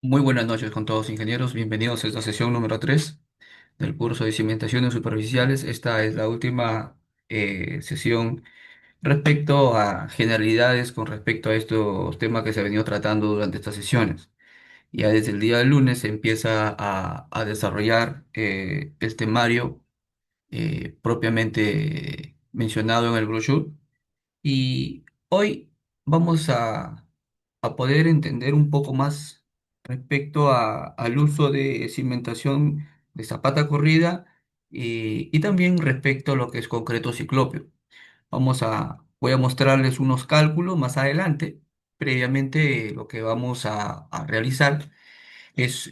Muy buenas noches con todos ingenieros, bienvenidos a esta sesión número 3 del curso de cimentaciones superficiales. Esta es la última sesión respecto a generalidades con respecto a estos temas que se ha venido tratando durante estas sesiones. Ya desde el día del lunes se empieza a desarrollar el temario propiamente mencionado en el brochure. Y hoy vamos a poder entender un poco más respecto al uso de cimentación de zapata corrida y también respecto a lo que es concreto ciclópeo. Voy a mostrarles unos cálculos más adelante. Previamente, lo que vamos a realizar es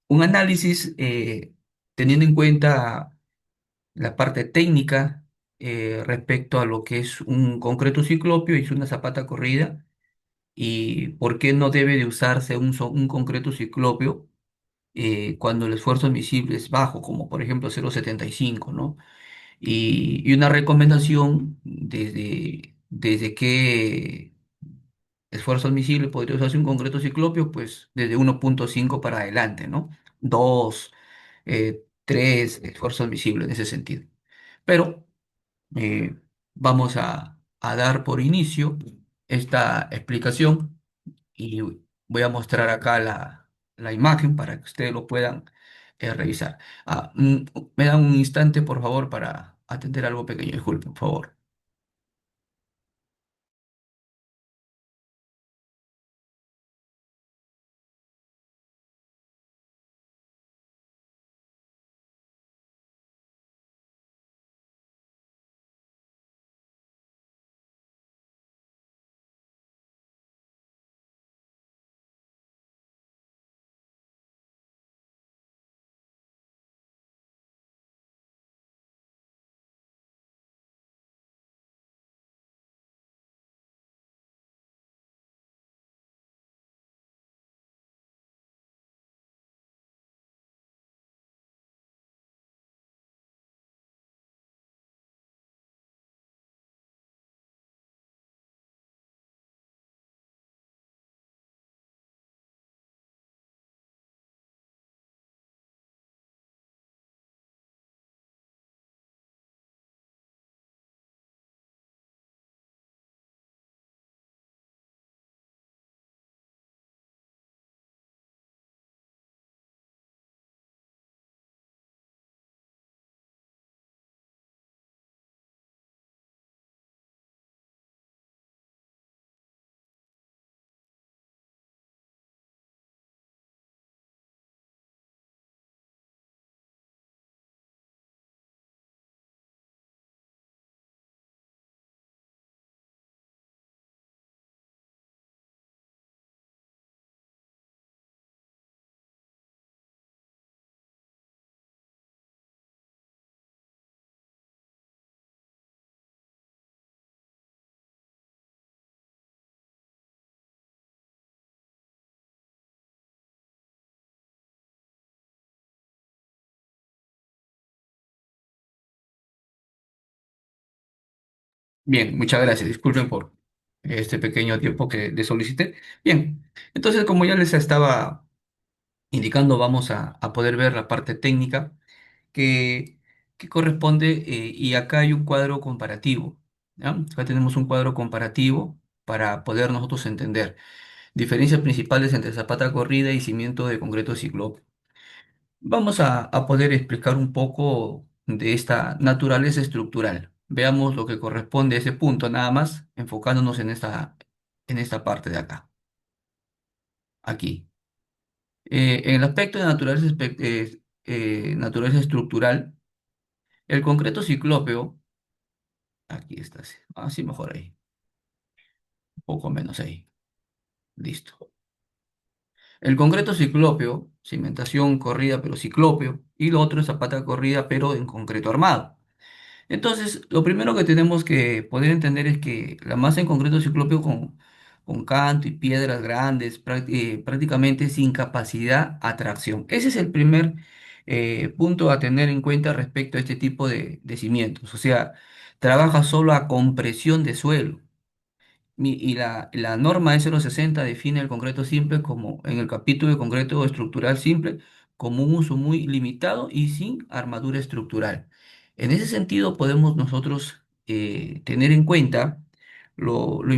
un análisis teniendo en cuenta la parte técnica respecto a lo que es un concreto ciclopio y una zapata corrida y por qué no debe de usarse un concreto ciclopio cuando el esfuerzo admisible es bajo, como por ejemplo 0,75, ¿no? Y una recomendación desde qué esfuerzo admisible podría usarse un concreto ciclopio, pues desde 1,5 para adelante, ¿no? 2, 3 esfuerzo admisible en ese sentido. Pero eh, vamos a dar por inicio esta explicación y voy a mostrar acá la imagen para que ustedes lo puedan revisar. Me dan un instante, por favor, para atender algo pequeño. Disculpen, por favor. Bien, muchas gracias. Disculpen por este pequeño tiempo que les solicité. Bien, entonces, como ya les estaba indicando, vamos a poder ver la parte técnica que, que corresponde, y acá hay un cuadro comparativo. ¿Ya? Acá tenemos un cuadro comparativo para poder nosotros entender diferencias principales entre zapata corrida y cimiento de concreto ciclópico. Vamos a poder explicar un poco de esta naturaleza estructural. Veamos lo que corresponde a ese punto, nada más enfocándonos en esta parte de acá, aquí. En el aspecto de naturaleza estructural, el concreto ciclópeo, aquí está, sí, así mejor ahí, un poco menos ahí, listo. El concreto ciclópeo, cimentación corrida pero ciclópeo, y lo otro es zapata corrida pero en concreto armado. Entonces, lo primero que tenemos que poder entender es que la masa en concreto ciclópeo con canto y piedras grandes, prácticamente sin capacidad a tracción. Ese es el primer punto a tener en cuenta respecto a este tipo de cimientos. O sea, trabaja solo a compresión de suelo. la norma E060 define el concreto simple como, en el capítulo de concreto estructural simple, como un uso muy limitado y sin armadura estructural. En ese sentido, podemos nosotros tener en cuenta la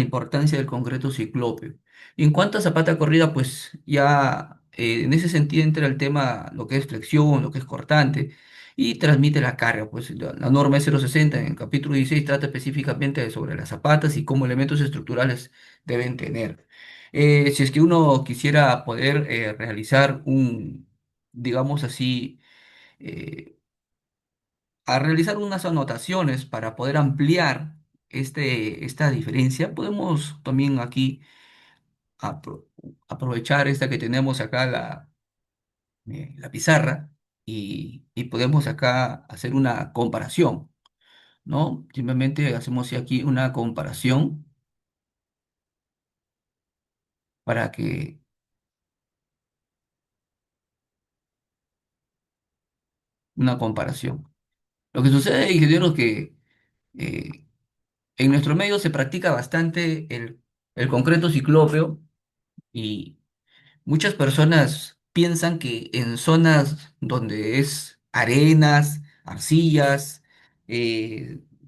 importancia del concreto ciclópeo. Y en cuanto a zapata corrida, pues ya en ese sentido entra el tema, lo que es flexión, lo que es cortante y transmite la carga. Pues la norma E060 en el capítulo 16 trata específicamente sobre las zapatas y cómo elementos estructurales deben tener. Si es que uno quisiera poder realizar digamos así, eh, a realizar unas anotaciones para poder ampliar esta diferencia, podemos también aquí apro- aprovechar esta que tenemos acá, la pizarra, y podemos acá hacer una comparación. ¿No? Simplemente hacemos aquí una comparación para que, una comparación. Lo que sucede, ingeniero, es que eh, en nuestro medio se practica bastante el concreto ciclópeo y muchas personas piensan que en zonas donde es arenas, arcillas,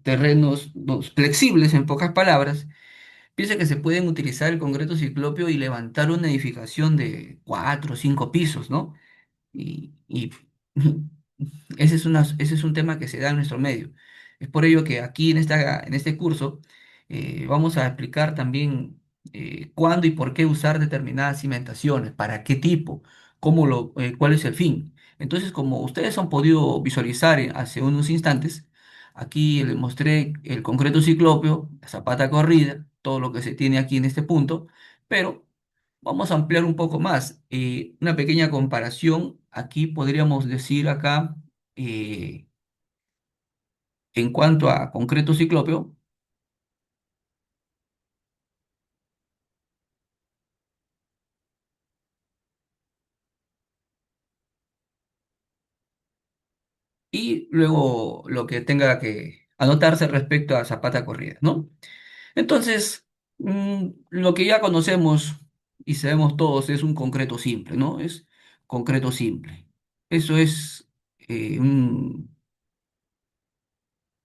terrenos flexibles, en pocas palabras, piensa que se pueden utilizar el concreto ciclópeo y levantar una edificación de 4 o 5 pisos, ¿no? Y ese es un tema que se da en nuestro medio. Es por ello que aquí en este curso vamos a explicar también cuándo y por qué usar determinadas cimentaciones, para qué tipo, cuál es el fin. Entonces, como ustedes han podido visualizar hace unos instantes, aquí les mostré el concreto ciclópeo, la zapata corrida, todo lo que se tiene aquí en este punto, pero vamos a ampliar un poco más. Una pequeña comparación. Aquí podríamos decir acá, eh, en cuanto a concreto ciclópeo, y luego lo que tenga que anotarse respecto a zapata corrida, ¿no? Entonces, lo que ya conocemos y sabemos todos es un concreto simple, ¿no? Es concreto simple. Eso es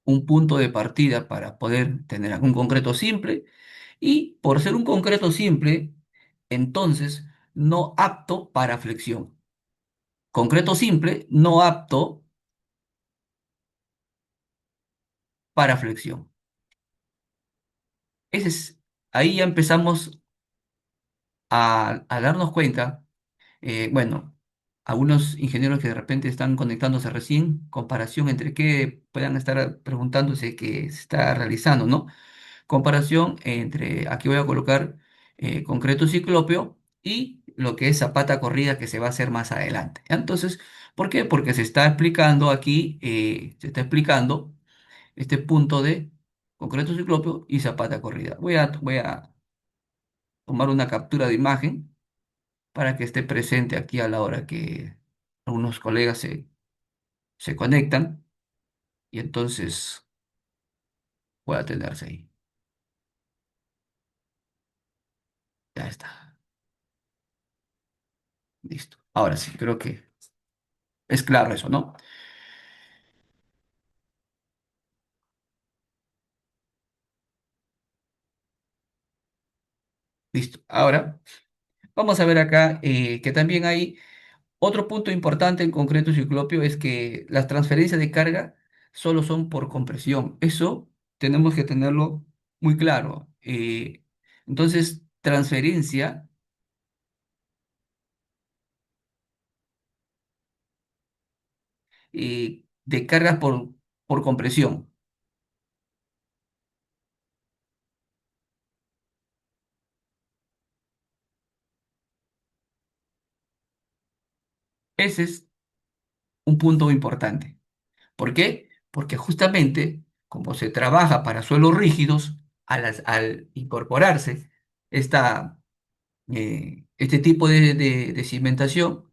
un punto de partida para poder tener algún concreto simple. Y por ser un concreto simple, entonces no apto para flexión. Concreto simple, no apto para flexión. Ese es, ahí ya empezamos a darnos cuenta, bueno, algunos ingenieros que de repente están conectándose recién, comparación entre qué puedan estar preguntándose que se está realizando, ¿no? Comparación entre, aquí voy a colocar concreto ciclópeo y lo que es zapata corrida que se va a hacer más adelante. ¿Ya? Entonces, ¿por qué? Porque se está explicando aquí, se está explicando este punto de concreto ciclópeo y zapata corrida. Voy a tomar una captura de imagen para que esté presente aquí a la hora que algunos colegas se conectan y entonces pueda tenerse ahí. Ya está. Listo. Ahora sí, creo que es claro eso, ¿no? Listo. Ahora vamos a ver acá que también hay otro punto importante en concreto ciclopio es que las transferencias de carga solo son por compresión. Eso tenemos que tenerlo muy claro. Entonces, transferencia de cargas por compresión. Ese es un punto importante. ¿Por qué? Porque justamente como se trabaja para suelos rígidos, al incorporarse este tipo de cimentación,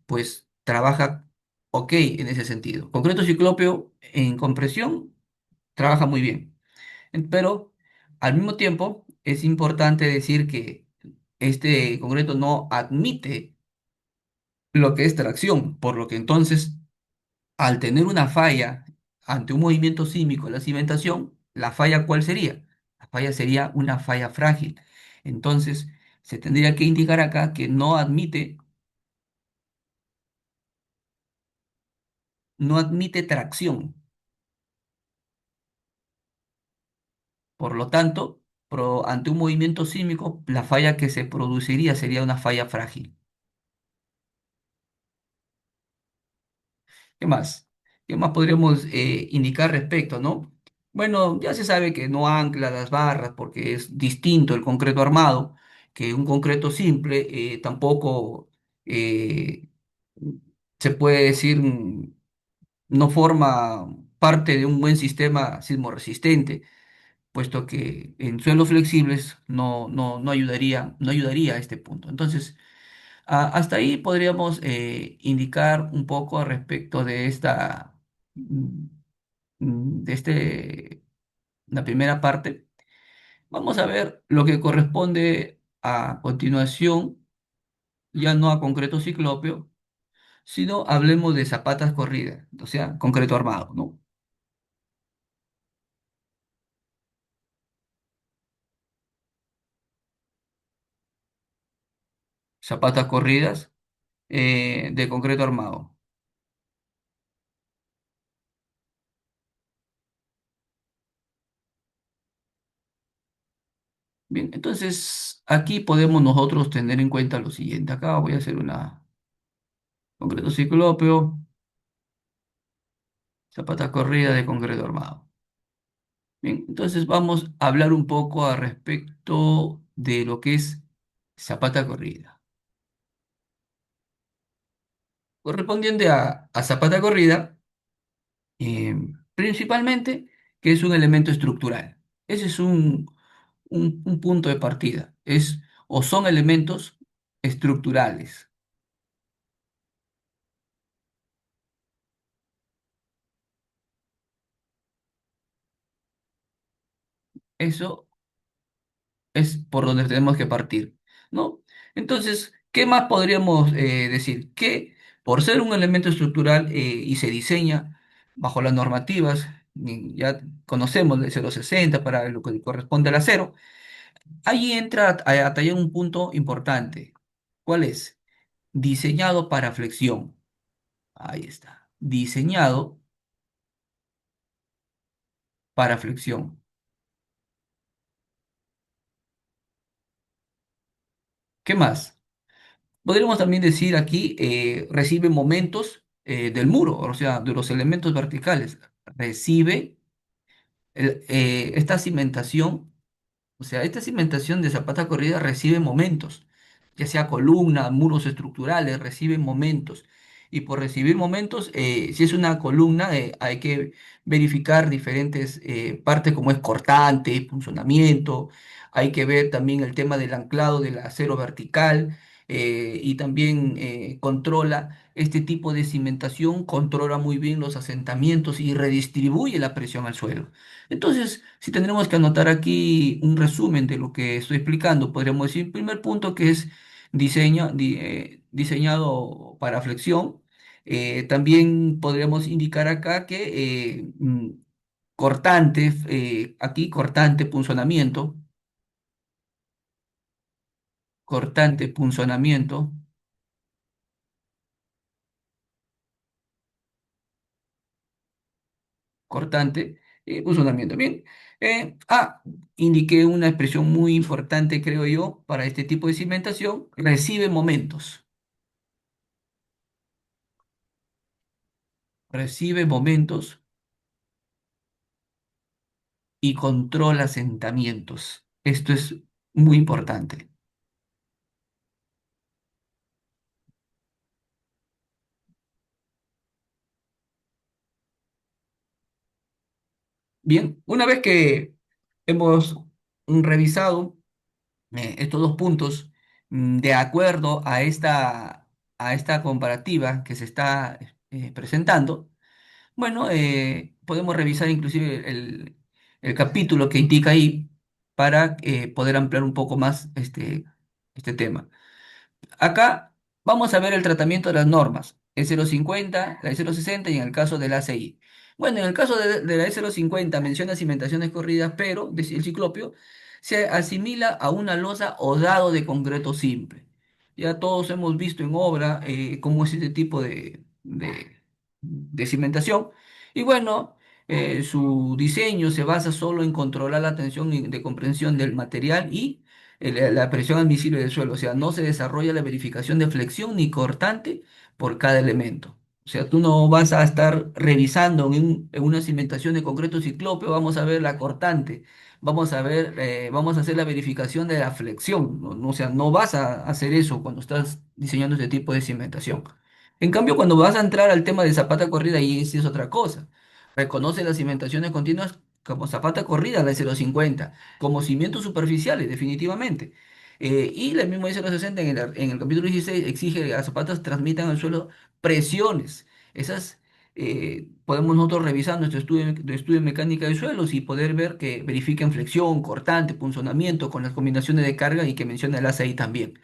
pues trabaja ok en ese sentido. Concreto ciclópeo en compresión trabaja muy bien, pero Al mismo tiempo, es importante decir que este concreto no admite lo que es tracción, por lo que entonces, al tener una falla ante un movimiento sísmico, la cimentación, ¿la falla cuál sería? La falla sería una falla frágil. Entonces, se tendría que indicar acá que no admite tracción. Por lo tanto, ante un movimiento sísmico, la falla que se produciría sería una falla frágil. ¿Qué más? ¿Qué más podríamos indicar respecto, no? Bueno, ya se sabe que no ancla las barras porque es distinto el concreto armado que un concreto simple. Tampoco eh, se puede decir, no forma parte de un buen sistema sismorresistente, puesto que en suelos flexibles no ayudaría a este punto. Entonces, hasta ahí podríamos indicar un poco al respecto de mm, la primera parte. Vamos a ver lo que corresponde a continuación, ya no a concreto ciclópeo, sino hablemos de zapatas corridas, o sea, concreto armado, ¿no? Zapatas corridas de concreto armado. Bien, entonces aquí podemos nosotros tener en cuenta lo siguiente. Acá voy a hacer una concreto ciclópeo, zapata corrida de concreto armado. Bien, entonces vamos a hablar un poco al respecto de lo que es zapata corrida. Correspondiente a zapata corrida, eh, principalmente que es un elemento estructural. Ese es un punto de partida. O son elementos estructurales. Eso es por donde tenemos que partir, ¿no? Entonces, ¿qué más podríamos decir? Que por ser un elemento estructural y se diseña bajo las normativas, ya conocemos el 0,60 para lo que corresponde al acero, ahí entra a tallar un punto importante. ¿Cuál es? Diseñado para flexión. Ahí está. Diseñado para flexión. ¿Qué más? Podríamos también decir aquí, recibe momentos del muro, o sea, de los elementos verticales. Recibe esta cimentación, o sea, esta cimentación de zapata corrida recibe momentos, ya sea columna, muros estructurales, reciben momentos. Y por recibir momentos, si es una columna, hay que verificar diferentes partes como es cortante, funcionamiento. Hay que ver también el tema del anclado del acero vertical, y también controla este tipo de cimentación, controla muy bien los asentamientos y redistribuye la presión al suelo. Entonces, si tendremos que anotar aquí un resumen de lo que estoy explicando, podríamos decir, primer punto que es diseñado para flexión. También podríamos indicar acá que cortante, aquí cortante, punzonamiento, cortante, punzonamiento. Bien. Indiqué una expresión muy importante, creo yo, para este tipo de cimentación, recibe momentos y controla asentamientos. Esto es muy importante. Bien, una vez que hemos revisado estos dos puntos, de acuerdo a esta comparativa que se está presentando, bueno, podemos revisar inclusive el capítulo que indica ahí. para poder ampliar un poco más este tema. Acá vamos a ver el tratamiento de las normas, E050, la E060 y en el caso del ACI. Bueno, en el caso de la E050 menciona cimentaciones corridas, pero el ciclopio se asimila a una losa o dado de concreto simple. Ya todos hemos visto en obra cómo es este tipo de cimentación. Y bueno, su diseño se basa solo en controlar la tensión de comprensión del material y la presión admisible del suelo. O sea, no se desarrolla la verificación de flexión ni cortante por cada elemento. O sea, tú no vas a estar revisando en una cimentación de concreto ciclópeo, vamos a ver la cortante, vamos a hacer la verificación de la flexión. O sea, no vas a hacer eso cuando estás diseñando este tipo de cimentación. En cambio, cuando vas a entrar al tema de zapata corrida, ahí sí es otra cosa. Reconoce las cimentaciones continuas como zapata corrida, la 050 como cimientos superficiales, definitivamente. Y la misma dice los 60 en el capítulo 16 exige que las zapatas transmitan al suelo presiones. Esas podemos nosotros revisar nuestro estudio de mecánica de suelos y poder ver que verifiquen flexión, cortante, punzonamiento con las combinaciones de carga y que menciona el ACI también.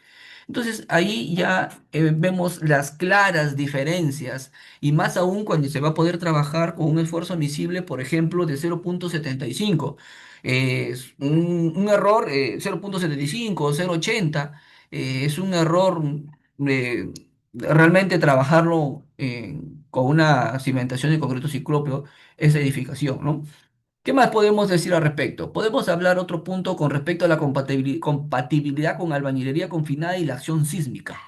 Entonces ahí ya vemos las claras diferencias y más aún cuando se va a poder trabajar con un esfuerzo admisible, por ejemplo, de 0,75. Es un error 0,75 o 0,80 es un error eh, realmente trabajarlo con una cimentación de concreto ciclópeo, esa edificación, ¿no? ¿Qué más podemos decir al respecto? Podemos hablar otro punto con respecto a la compatibilidad con albañilería confinada y la acción sísmica.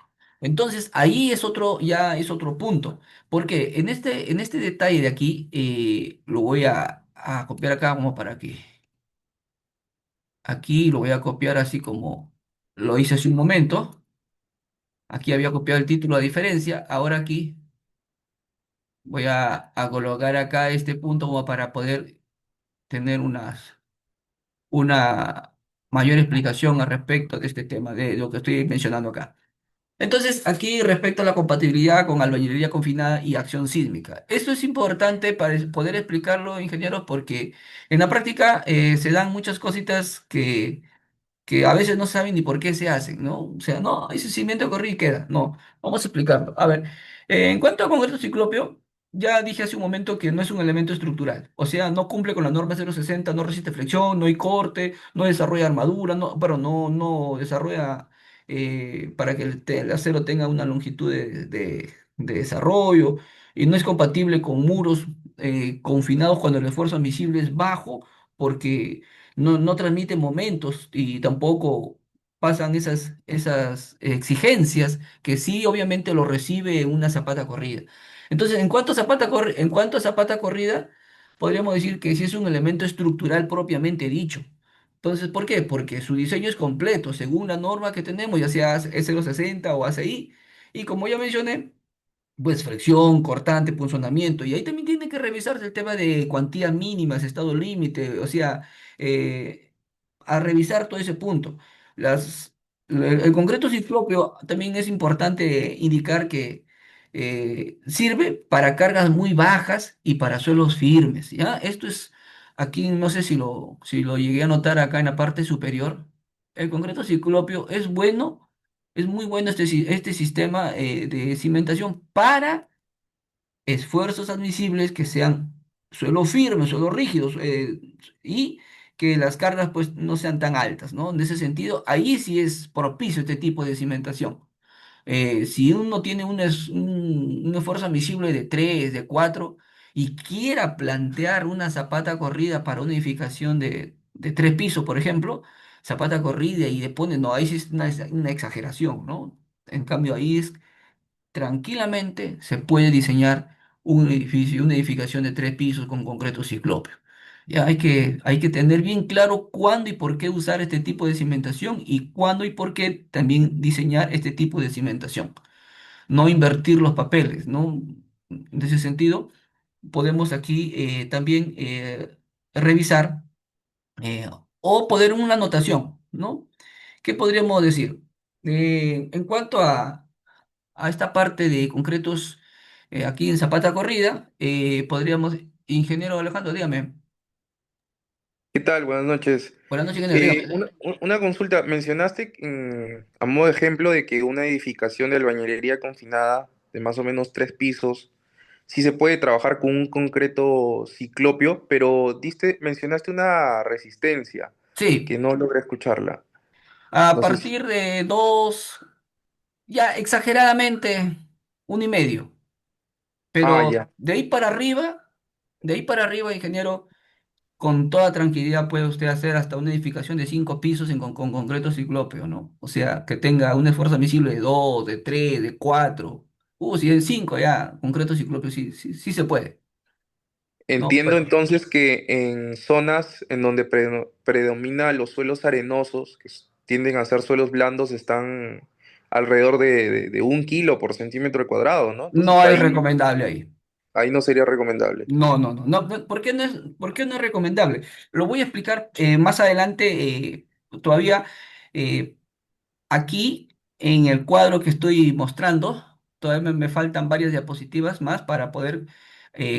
Entonces, ahí ya es otro punto, porque en este detalle de aquí, lo voy a copiar acá como para que, aquí lo voy a copiar así como lo hice hace un momento. Aquí había copiado el título a diferencia, ahora aquí voy a colocar acá este punto como para poder tener una mayor explicación al respecto de este tema, de lo que estoy mencionando acá. Entonces, aquí respecto a la compatibilidad con albañilería confinada y acción sísmica. Esto es importante para poder explicarlo, ingenieros, porque en la práctica se dan muchas cositas que a veces no saben ni por qué se hacen, ¿no? O sea, no, ese cimiento corrido y queda. No, vamos a explicarlo. A ver, en cuanto a concreto ciclópeo, ya dije hace un momento que no es un elemento estructural. O sea, no cumple con la norma 060, no resiste flexión, no hay corte, no desarrolla armadura, no, pero no desarrolla para que el acero tenga una longitud de desarrollo y no es compatible con muros confinados cuando el esfuerzo admisible es bajo porque no transmite momentos y tampoco pasan esas exigencias que sí obviamente lo recibe una zapata corrida. Entonces, en cuanto a zapata corrida, podríamos decir que sí es un elemento estructural propiamente dicho. Entonces, ¿por qué? Porque su diseño es completo, según la norma que tenemos, ya sea S060 o ACI. Y como ya mencioné, pues fricción, cortante, punzonamiento. Y ahí también tiene que revisarse el tema de cuantía mínimas, estado límite, o sea, eh, a revisar todo ese punto. Las, el concreto ciclópeo también es importante indicar que sirve para cargas muy bajas y para suelos firmes, ¿ya? Esto es, aquí no sé si lo llegué a notar acá en la parte superior. El concreto ciclópeo es bueno, es muy bueno este sistema de cimentación para esfuerzos admisibles que sean suelo firme, suelo rígidos y que las cargas pues no sean tan altas, ¿no? En ese sentido, ahí sí es propicio este tipo de cimentación. Si uno tiene un esfuerzo admisible de 3 de 4 y quiera plantear una zapata corrida para una edificación de 3 pisos, por ejemplo, zapata corrida y le pone, no, ahí sí es una exageración, ¿no? En cambio, ahí es tranquilamente se puede diseñar un edificio, una edificación de 3 pisos con concreto ciclópeo. Ya hay que tener bien claro cuándo y por qué usar este tipo de cimentación y cuándo y por qué también diseñar este tipo de cimentación. No invertir los papeles, ¿no? En ese sentido, podemos aquí también revisar eh, o poner una anotación, ¿no? ¿Qué podríamos decir? En cuanto a esta parte de concretos aquí en Zapata Corrida, podríamos, ingeniero Alejandro, dígame. ¿Qué tal? Buenas noches. Buenas noches, ingeniero, dígame. Una consulta. Mencionaste a modo de ejemplo de que una edificación de albañilería confinada de más o menos 3 pisos, sí se puede trabajar con un concreto ciclopio, pero mencionaste una resistencia Sí, que no logré escucharla. a No sé si... partir de dos, ya exageradamente, 1,5. Ah, Pero ya. de ahí para arriba, ingeniero, con toda tranquilidad puede usted hacer hasta una edificación de 5 pisos con concreto ciclópeo, ¿no? O sea, que tenga un esfuerzo admisible de 2, de 3, de 4. Si en 5 ya, concreto ciclópeo sí, sí, sí se puede. No, Entiendo entonces que en zonas en donde predomina los suelos arenosos, tienden a ser suelos blandos, están alrededor de 1 kilo por centímetro cuadrado, ¿no? no Entonces es ahí, recomendable ahí. ahí no sería recomendable. No, no, no, no. ¿Por qué no es recomendable? Lo voy a explicar más adelante. Todavía eh, aquí en el cuadro que estoy mostrando, todavía me faltan varias diapositivas más para poder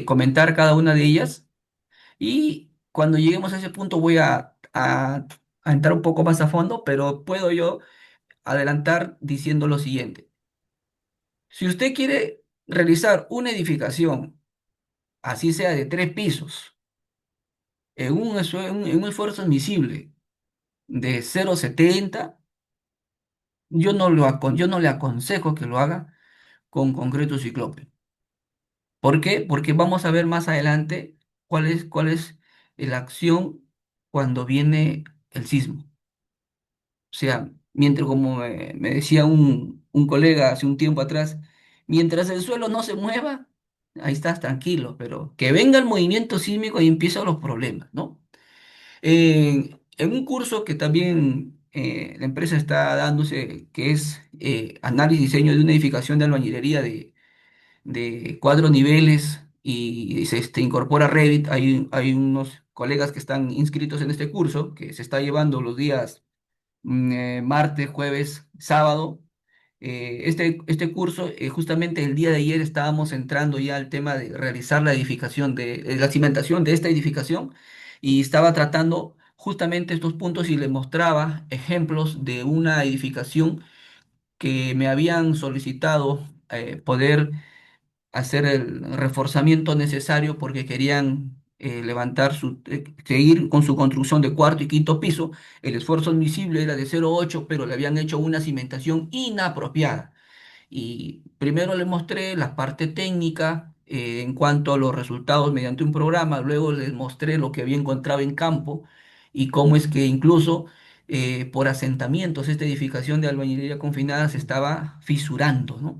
comentar cada una de ellas. Y cuando lleguemos a ese punto voy a entrar un poco más a fondo, pero puedo yo adelantar diciendo lo siguiente. Si usted quiere realizar una edificación, así sea de 3 pisos, en un esfuerzo admisible de 0,70, yo no le aconsejo que lo haga con concreto ciclópeo. ¿Por qué? Porque vamos a ver más adelante cuál es la acción cuando viene el sismo. O sea, mientras, como me decía un colega hace un tiempo atrás, mientras el suelo no se mueva, ahí estás tranquilo, pero que venga el movimiento sísmico y empiezan los problemas, ¿no? En un curso que también la empresa está dándose, que es análisis y diseño de una edificación de albañilería de 4 niveles y se incorpora Revit, hay unos colegas que están inscritos en este curso, que se está llevando los días martes, jueves, sábado. Este curso, justamente el día de ayer estábamos entrando ya al tema de realizar la edificación, de la cimentación de esta edificación, y estaba tratando justamente estos puntos y le mostraba ejemplos de una edificación que me habían solicitado poder hacer el reforzamiento necesario porque querían seguir con su construcción de cuarto y quinto piso. El esfuerzo admisible era de 0,8, pero le habían hecho una cimentación inapropiada. Y primero le mostré la parte técnica en cuanto a los resultados mediante un programa, luego les mostré lo que había encontrado en campo y cómo es que incluso por asentamientos esta edificación de albañilería confinada se estaba fisurando, ¿no?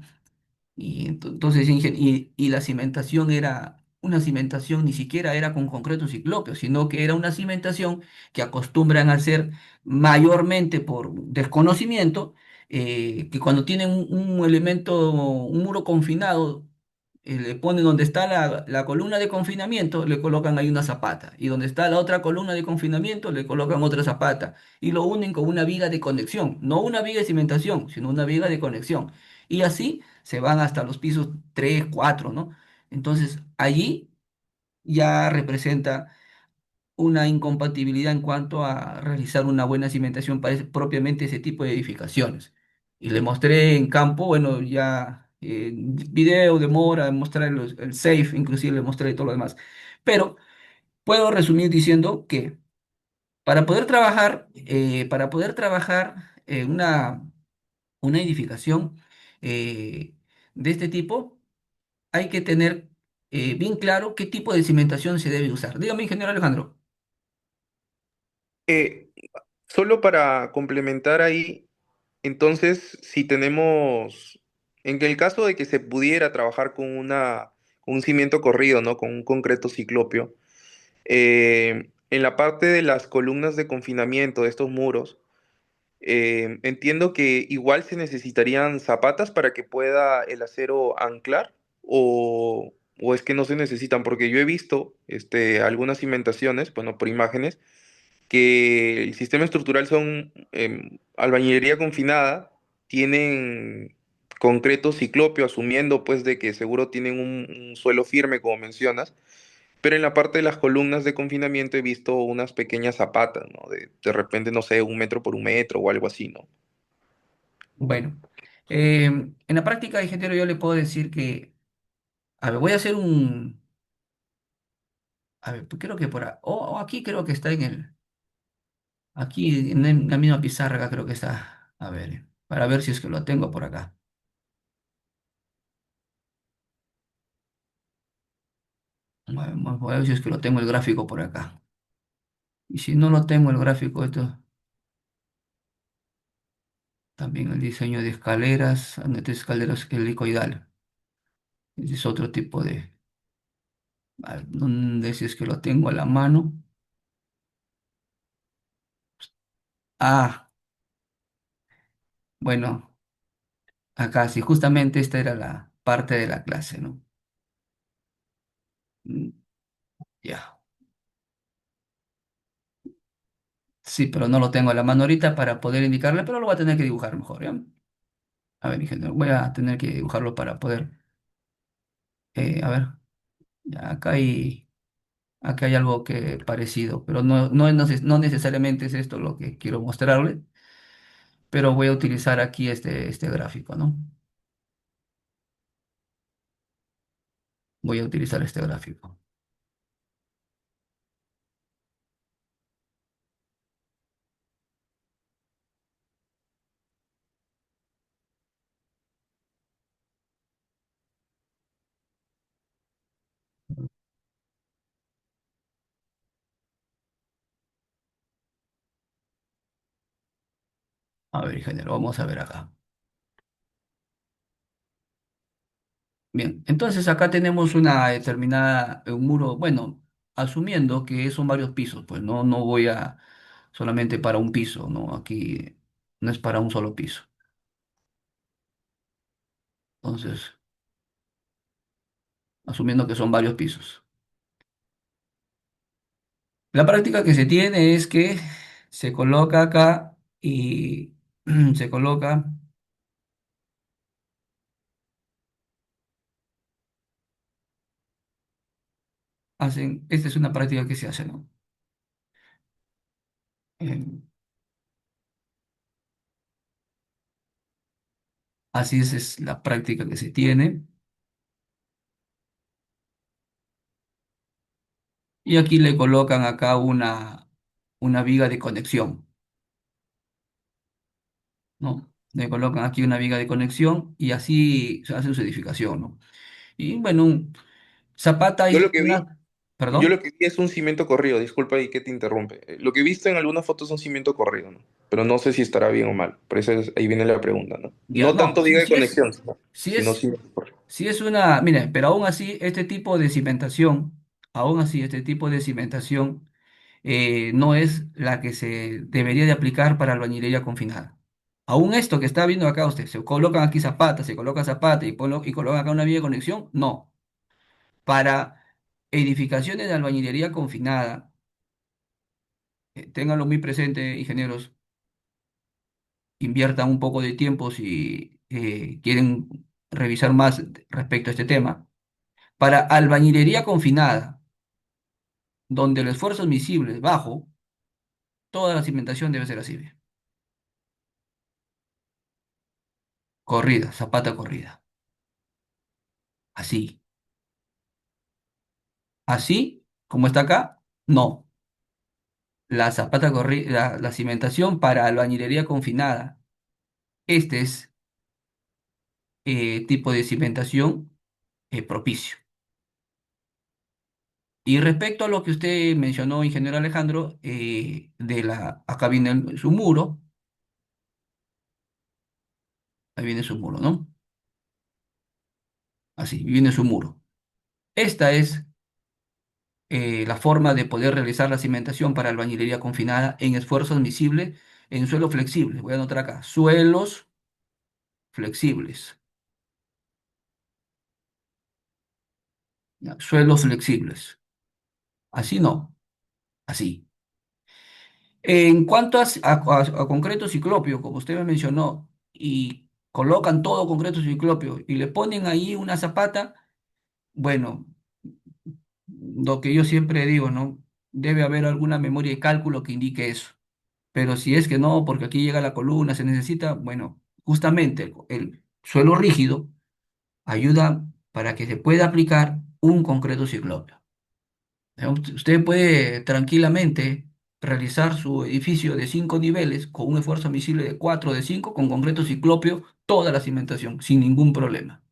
Y entonces, y la cimentación era una cimentación, ni siquiera era con concreto ciclópeo, sino que era una cimentación que acostumbran a hacer mayormente por desconocimiento, que cuando tienen un elemento, un muro confinado, le ponen donde está la columna de confinamiento, le colocan ahí una zapata, y donde está la otra columna de confinamiento, le colocan otra zapata, y lo unen con una viga de conexión, no una viga de cimentación, sino una viga de conexión. Y así se van hasta los pisos 3 4, ¿no? Entonces, allí ya representa una incompatibilidad en cuanto a realizar una buena cimentación para propiamente ese tipo de edificaciones. Y le mostré en campo, bueno, ya video, demora, mostrar el safe, inclusive le mostré todo lo demás. Pero puedo resumir diciendo que para poder trabajar en una edificación de este tipo, hay que tener bien claro qué tipo de cimentación se debe usar. Dígame, ingeniero Alejandro. Eh, Solo para complementar ahí, entonces, si tenemos, en el caso de que se pudiera trabajar con un cimiento corrido, ¿no? Con un concreto ciclopio, en la parte de las columnas de confinamiento de estos muros, entiendo que igual se necesitarían zapatas para que pueda el acero anclar, o es que no se necesitan, porque yo he visto algunas cimentaciones, bueno, por imágenes, que el sistema estructural son albañilería confinada, tienen concreto ciclopio, asumiendo pues de que seguro tienen un suelo firme, como mencionas, pero en la parte de las columnas de confinamiento he visto unas pequeñas zapatas, ¿no? De repente, no sé, 1 metro por 1 metro o algo así, ¿no? Bueno, en la práctica, ingeniero, yo le puedo decir que, a ver, voy a hacer a ver, pues creo que o aquí creo que está aquí en la misma pizarra, acá creo que está, a ver, para ver si es que lo tengo por acá. Voy a ver si es que lo tengo el gráfico por acá. Y si no lo tengo el gráfico, esto también el diseño de escaleras, escaleras helicoidales. Ese es otro tipo ¿dónde si es que lo tengo a la mano? Ah, bueno, acá sí, justamente esta era la parte de la clase, ¿no? Mm, Ya. Sí, pero no lo tengo a la mano ahorita para poder indicarle, pero lo voy a tener que dibujar mejor, ¿ya? A ver, ingeniero, voy a tener que dibujarlo para poder, a ver, ya, acá hay algo que parecido, pero no necesariamente es esto lo que quiero mostrarle, pero voy a utilizar aquí este gráfico, ¿no? Voy a utilizar este gráfico. A ver, ingeniero, vamos a ver acá. Bien, entonces acá tenemos una determinada, un muro, bueno, asumiendo que son varios pisos, pues no voy a solamente para un piso, ¿no? Aquí no es para un solo piso. Entonces, asumiendo que son varios pisos. La práctica que se tiene es que se coloca acá y se coloca, esta es una práctica que se hace, ¿no? Eh, Así es la práctica que se tiene. Y aquí le colocan acá una viga de conexión, ¿no? Le colocan aquí una viga de conexión y así se hace su edificación, ¿no? Y bueno, Zapata Yo hizo lo que vi una, Yo perdón, lo que vi es un cimiento corrido, disculpa y que te interrumpe. Lo que he visto en algunas fotos es un cimiento corrido, ¿no? Pero no sé si estará bien o mal. Por eso ahí viene la pregunta, ¿no? ya No no, tanto diga de conexión, si sino es, cimiento corrido. si es una, mire, pero aún así este tipo de cimentación, aún así este tipo de cimentación no es la que se debería de aplicar para albañilería confinada. Aún esto que está viendo acá usted, se colocan aquí zapatas, se coloca zapata y colocan acá una vía de conexión, no. Para edificaciones de albañilería confinada, ténganlo muy presente, ingenieros, inviertan un poco de tiempo si quieren revisar más respecto a este tema. Para albañilería confinada, donde el esfuerzo es visible, bajo, toda la cimentación debe ser así, corrida, zapata corrida, así. Así como está acá, no. La zapata corrida, la cimentación para albañilería confinada. Este es tipo de cimentación propicio. Y respecto a lo que usted mencionó, ingeniero Alejandro, acá viene su muro, ahí viene su muro, ¿no? Así, viene su muro. Esta es la forma de poder realizar la cimentación para albañilería confinada en esfuerzo admisible en suelo flexible. Voy a anotar acá, suelos flexibles, ¿ya? Suelos flexibles. Así no, así. En cuanto a concreto ciclopio, como usted me mencionó, y colocan todo concreto ciclopio y le ponen ahí una zapata, bueno, lo que yo siempre digo, ¿no? Debe haber alguna memoria de cálculo que indique eso. Pero si es que no, porque aquí llega la columna, se necesita, bueno, justamente el suelo rígido ayuda para que se pueda aplicar un concreto ciclópeo. Usted puede tranquilamente realizar su edificio de 5 niveles con un esfuerzo admisible de 4 de 5 con concreto ciclópeo, toda la cimentación, sin ningún problema,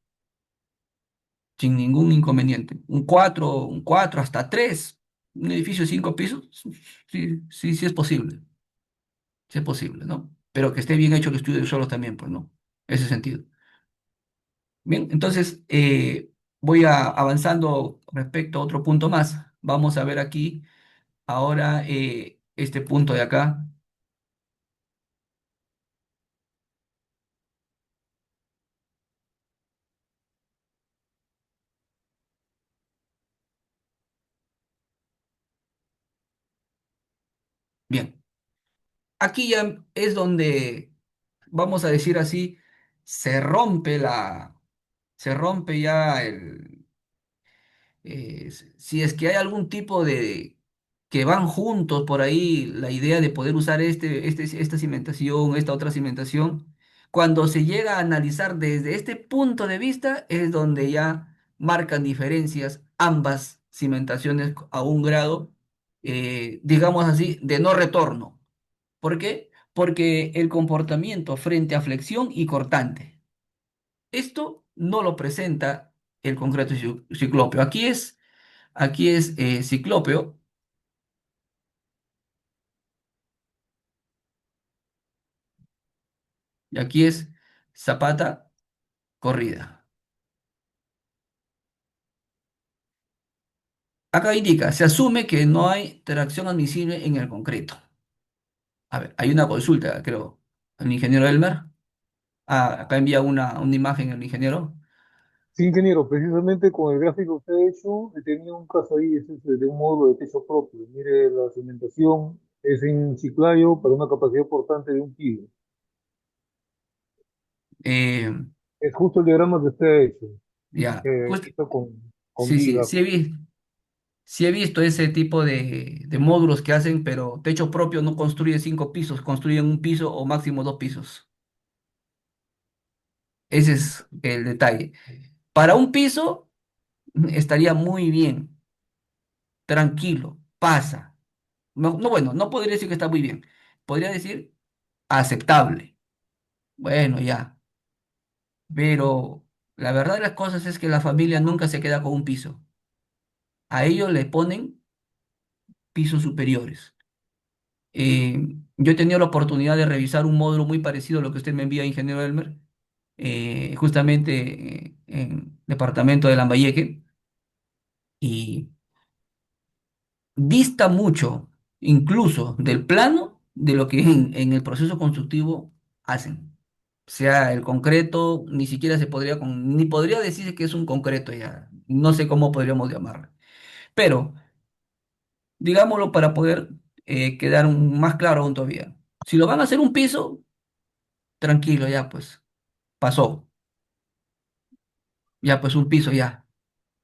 sin ningún inconveniente. Un 4 hasta 3 un edificio de 5 pisos, sí, sí, sí es posible, sí es posible, ¿no? Pero que esté bien hecho el estudio de suelos también, pues no, ese sentido. Bien, entonces voy avanzando respecto a otro punto más. Vamos a ver aquí ahora este punto de acá. Bien, aquí ya es donde, vamos a decir así, se rompe se rompe ya si es que hay algún tipo de, que van juntos por ahí, la idea de poder usar esta cimentación, esta otra cimentación, cuando se llega a analizar desde este punto de vista, es donde ya marcan diferencias ambas cimentaciones a un grado, digamos así, de no retorno. ¿Por qué? Porque el comportamiento frente a flexión y cortante. Esto no lo presenta el concreto ciclópeo. Aquí es ciclópeo y aquí es zapata corrida. Acá indica, se asume que no hay tracción admisible en el concreto. A ver, hay una consulta, creo, al ingeniero Elmer. Ah, acá envía una imagen el ingeniero. Sí, ingeniero, precisamente con el gráfico que usted ha hecho, he tenido un caso ahí, es de un módulo de techo propio. Mire, la cimentación es en ciclayo para una capacidad portante de 1 kilo. Eh, Es justo el diagrama que usted ha hecho, ya, que justo, está con sí, sí, viga. sí he visto ese tipo de módulos que hacen, pero techo propio no construye 5 pisos, construyen un piso o máximo 2 pisos. Ese es el detalle. Para un piso estaría muy bien, tranquilo, pasa. No, no, bueno, no podría decir que está muy bien. Podría decir aceptable. Bueno, ya. Pero la verdad de las cosas es que la familia nunca se queda con un piso. A ellos le ponen pisos superiores. Yo he tenido la oportunidad de revisar un módulo muy parecido a lo que usted me envía, ingeniero Elmer, justamente en departamento de Lambayeque, y dista mucho, incluso del plano, de lo que en el proceso constructivo hacen. O sea, el concreto ni siquiera se podría, ni podría decirse que es un concreto ya, no sé cómo podríamos llamarlo. Pero, digámoslo para poder quedar más claro aún todavía. Si lo van a hacer un piso, tranquilo, ya pues, pasó, ya pues un piso ya.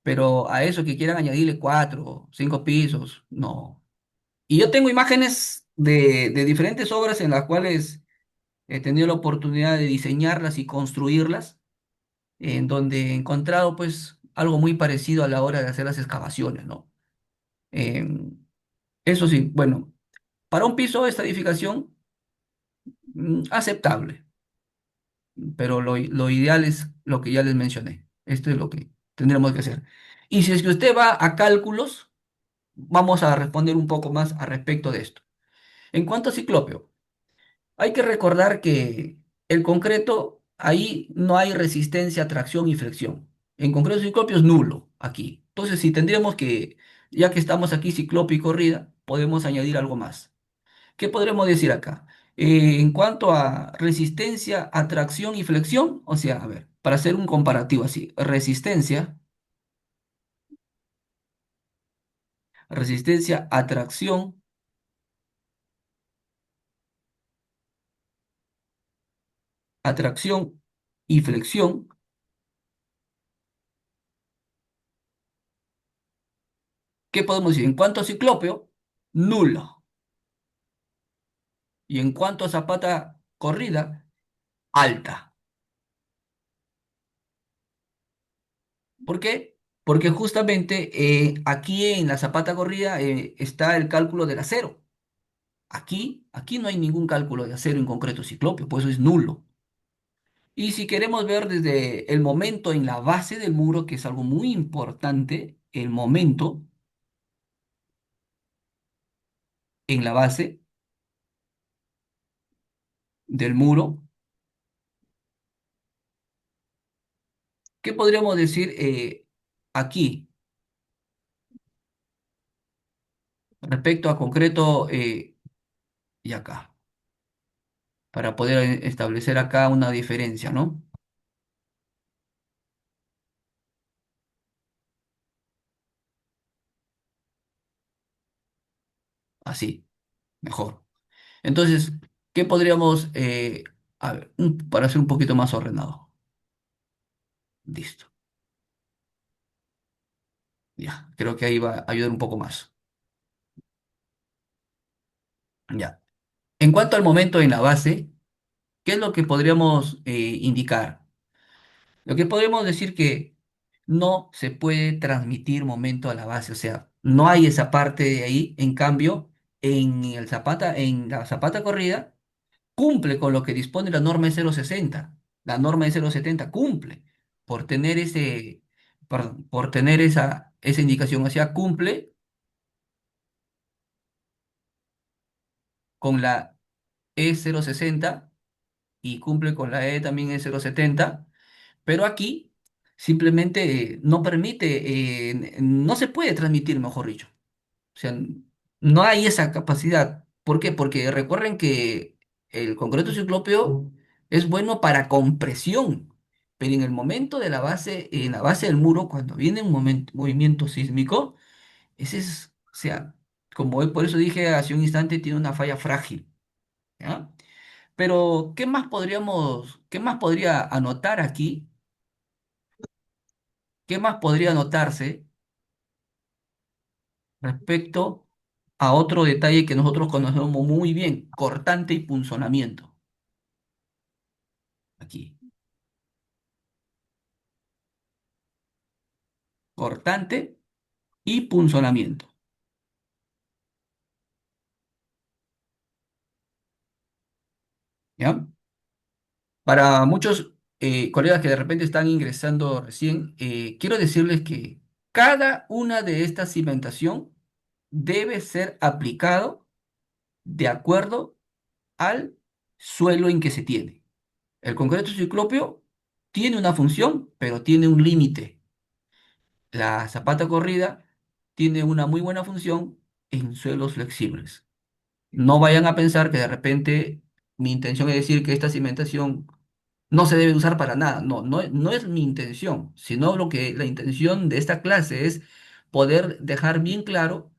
Pero a eso que quieran añadirle 4 o 5 pisos, no. Y yo tengo imágenes de diferentes obras en las cuales he tenido la oportunidad de diseñarlas y construirlas, en donde he encontrado pues algo muy parecido a la hora de hacer las excavaciones, ¿no? Em, Eso sí, bueno, para un piso esta edificación, aceptable, pero lo ideal es lo que ya les mencioné. Esto es lo que tendremos que hacer. Y si es que usted va a cálculos, vamos a responder un poco más al respecto de esto. En cuanto a ciclópeo, hay que recordar que el concreto, ahí no hay resistencia, tracción y flexión. En concreto ciclopio es nulo aquí. Entonces, si tendríamos que, ya que estamos aquí ciclopio y corrida, podemos añadir algo más. ¿Qué podremos decir acá? En cuanto a resistencia, atracción y flexión, o sea, a ver, para hacer un comparativo así, resistencia, atracción y flexión. ¿Qué podemos decir? En cuanto a ciclópeo, nulo. Y en cuanto a zapata corrida, alta. ¿Por qué? Porque justamente aquí en la zapata corrida está el cálculo del acero. Aquí no hay ningún cálculo de acero en concreto ciclopio, por eso es nulo. Y si queremos ver desde el momento en la base del muro, que es algo muy importante, el momento en la base del muro, ¿qué podríamos decir aquí respecto a concreto y acá? Para poder establecer acá una diferencia, ¿no? Así, mejor. Entonces, ¿qué podríamos, a ver, para ser un poquito más ordenado? Listo, ya, creo que ahí va a ayudar un poco más. Ya. En cuanto al momento en la base, ¿qué es lo que podríamos indicar? Lo que podemos decir que no se puede transmitir momento a la base, o sea, no hay esa parte de ahí. En cambio, en la zapata corrida, cumple con lo que dispone la norma de 0,60. La norma de 0,70 cumple por tener perdón, por tener esa indicación, o sea, cumple con la E060 y cumple con la E también E070. Pero aquí simplemente no permite, no se puede transmitir, mejor dicho. O sea, no hay esa capacidad. ¿Por qué? Porque recuerden que el concreto ciclópeo es bueno para compresión, pero en el momento de la base, en la base del muro, cuando viene un movimiento sísmico, ese es, o sea, por eso dije hace un instante, tiene una falla frágil, ¿ya? Pero, qué más podría anotar aquí? ¿Qué más podría anotarse respecto a otro detalle que nosotros conocemos muy bien, cortante y punzonamiento? Aquí, cortante y punzonamiento, ¿ya? Para muchos colegas que de repente están ingresando recién, quiero decirles que cada una de estas cimentación debe ser aplicado de acuerdo al suelo en que se tiene. El concreto ciclópeo tiene una función, pero tiene un límite. La zapata corrida tiene una muy buena función en suelos flexibles. No vayan a pensar que de repente mi intención es decir que esta cimentación no se debe usar para nada. No, no es mi intención, sino la intención de esta clase es poder dejar bien claro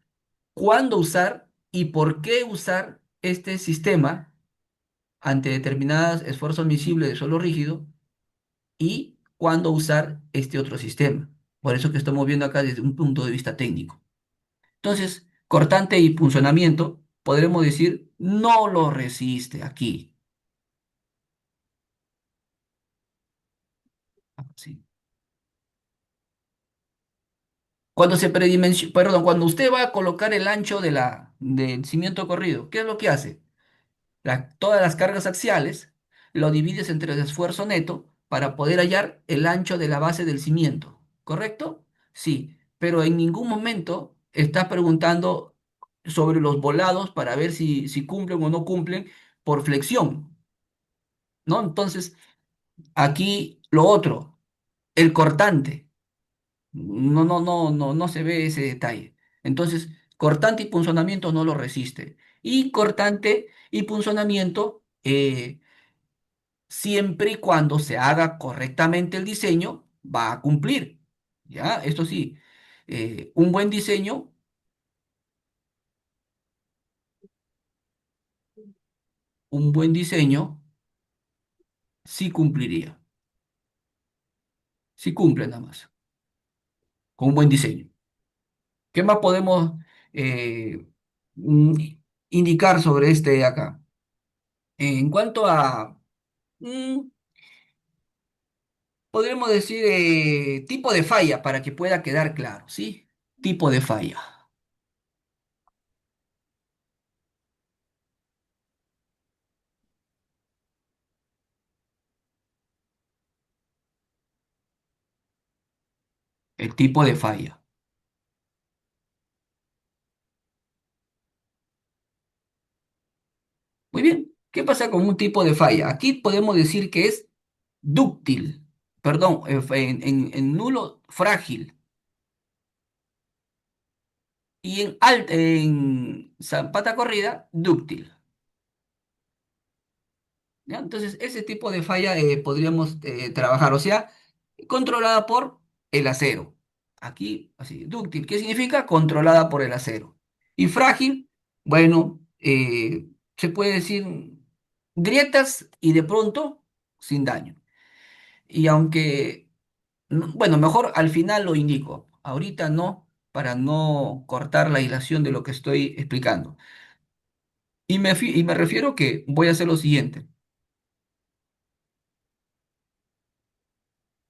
cuándo usar y por qué usar este sistema ante determinados esfuerzos miscibles de suelo rígido y cuándo usar este otro sistema. Por eso que estamos viendo acá desde un punto de vista técnico. Entonces, cortante y puncionamiento, podremos decir, no lo resiste aquí. Sí. Cuando usted va a colocar el ancho del cimiento corrido, ¿qué es lo que hace? Todas las cargas axiales lo divides entre el esfuerzo neto para poder hallar el ancho de la base del cimiento, ¿correcto? Sí, pero en ningún momento estás preguntando sobre los volados para ver si cumplen o no cumplen por flexión, ¿no? Entonces, aquí lo otro, el cortante, no se ve ese detalle. Entonces, cortante y punzonamiento no lo resiste. Y cortante y punzonamiento siempre y cuando se haga correctamente el diseño, va a cumplir. ¿Ya? Esto sí, un buen diseño, un buen diseño sí cumpliría. Sí cumple nada más, con un buen diseño. ¿Qué más podemos eh, mm, indicar sobre este de acá? En cuanto a, mm, podremos decir, tipo de falla para que pueda quedar claro, ¿sí? Tipo de falla. El tipo de falla. Muy bien. ¿Qué pasa con un tipo de falla? Aquí podemos decir que es dúctil, perdón, en nulo, frágil. Y en zapata corrida, dúctil. ¿Ya? Entonces, ese tipo de falla podríamos trabajar, o sea, controlada por el acero. Aquí, así, dúctil, ¿qué significa? Controlada por el acero. Y frágil, bueno, se puede decir grietas y de pronto sin daño. Y aunque, bueno, mejor al final lo indico, ahorita no, para no cortar la hilación de lo que estoy explicando. Y me refiero que voy a hacer lo siguiente.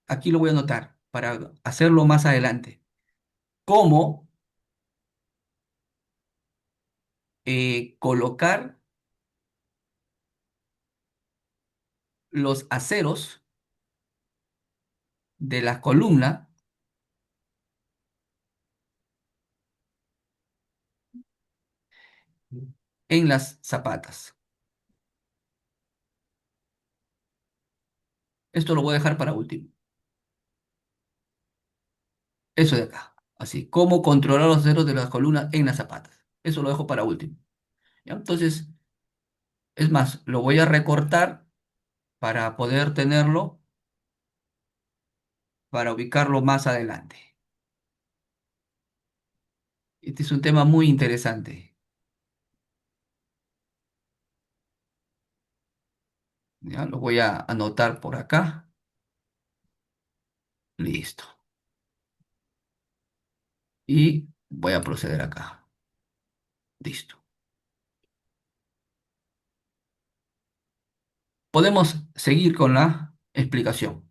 Aquí lo voy a anotar para hacerlo más adelante. Cómo colocar los aceros de la columna en las zapatas. Esto lo voy a dejar para último. Eso de acá. Así, cómo controlar los aceros de las columnas en las zapatas. Eso lo dejo para último. ¿Ya? Entonces, es más, lo voy a recortar para poder tenerlo, para ubicarlo más adelante. Este es un tema muy interesante. ¿Ya? Lo voy a anotar por acá. Listo. Y voy a proceder acá. Listo. Podemos seguir con la explicación.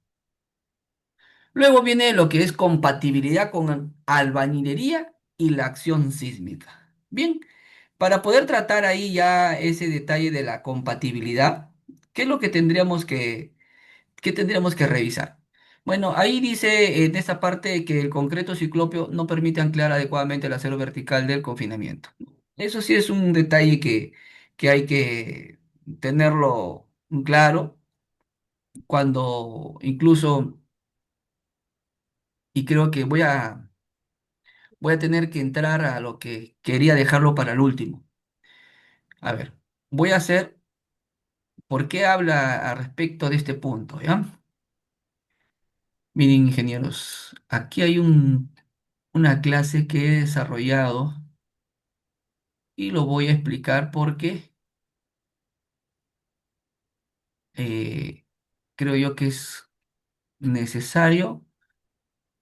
Luego viene lo que es compatibilidad con albañilería y la acción sísmica. Bien, para poder tratar ahí ya ese detalle de la compatibilidad, ¿qué es lo que qué tendríamos que revisar? Bueno, ahí dice en esta parte que el concreto ciclópeo no permite anclar adecuadamente el acero vertical del confinamiento. Eso sí es un detalle que hay que tenerlo claro cuando incluso, y creo que voy a tener que entrar a lo que quería dejarlo para el último. A ver, voy a hacer, ¿por qué habla al respecto de este punto, ya? Miren, ingenieros, aquí hay una clase que he desarrollado y lo voy a explicar porque eh, creo yo que es necesario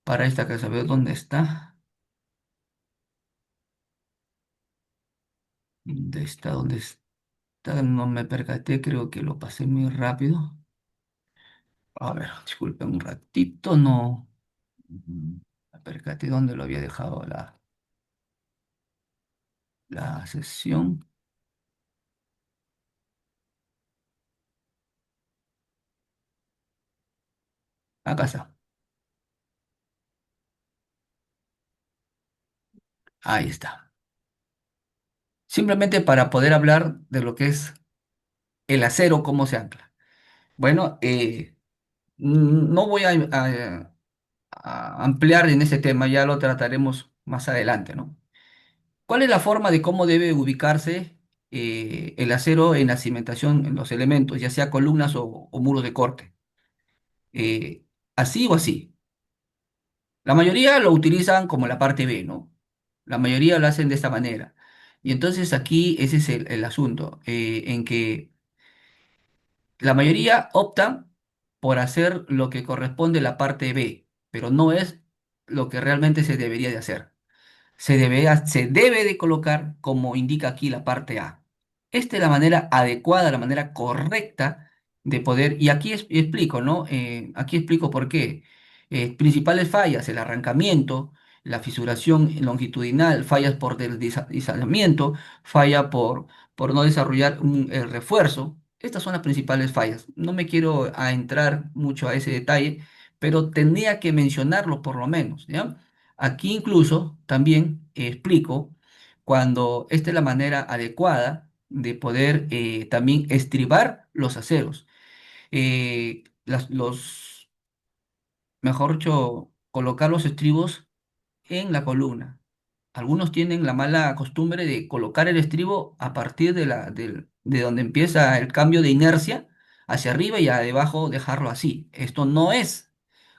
para esta clase. A ver dónde está. ¿Dónde está? ¿Dónde está? No me percaté, creo que lo pasé muy rápido. A ver, disculpen un ratito, no me percaté dónde lo había dejado la sesión. Acá está. Ahí está. Simplemente para poder hablar de lo que es el acero, cómo se ancla. Bueno, no voy a ampliar en ese tema, ya lo trataremos más adelante, ¿no? ¿Cuál es la forma de cómo debe ubicarse el acero en la cimentación, en los elementos, ya sea columnas o muros de corte? Así o así. La mayoría lo utilizan como la parte B, ¿no? La mayoría lo hacen de esta manera. Y entonces aquí ese es el asunto, en que la mayoría optan por hacer lo que corresponde a la parte B, pero no es lo que realmente se debería de hacer. se debe de colocar como indica aquí la parte A. Esta es la manera adecuada, la manera correcta de poder, y aquí explico, ¿no? Aquí explico por qué. Principales fallas, el arrancamiento, la fisuración longitudinal, fallas por deslizamiento, falla por no desarrollar el refuerzo. Estas son las principales fallas. No me quiero entrar mucho a ese detalle, pero tendría que mencionarlo por lo menos, ¿ya? Aquí incluso también explico cuando esta es la manera adecuada de poder también estribar los aceros. Mejor dicho, colocar los estribos en la columna. Algunos tienen la mala costumbre de colocar el estribo a partir de donde empieza el cambio de inercia hacia arriba y debajo dejarlo así. Esto no es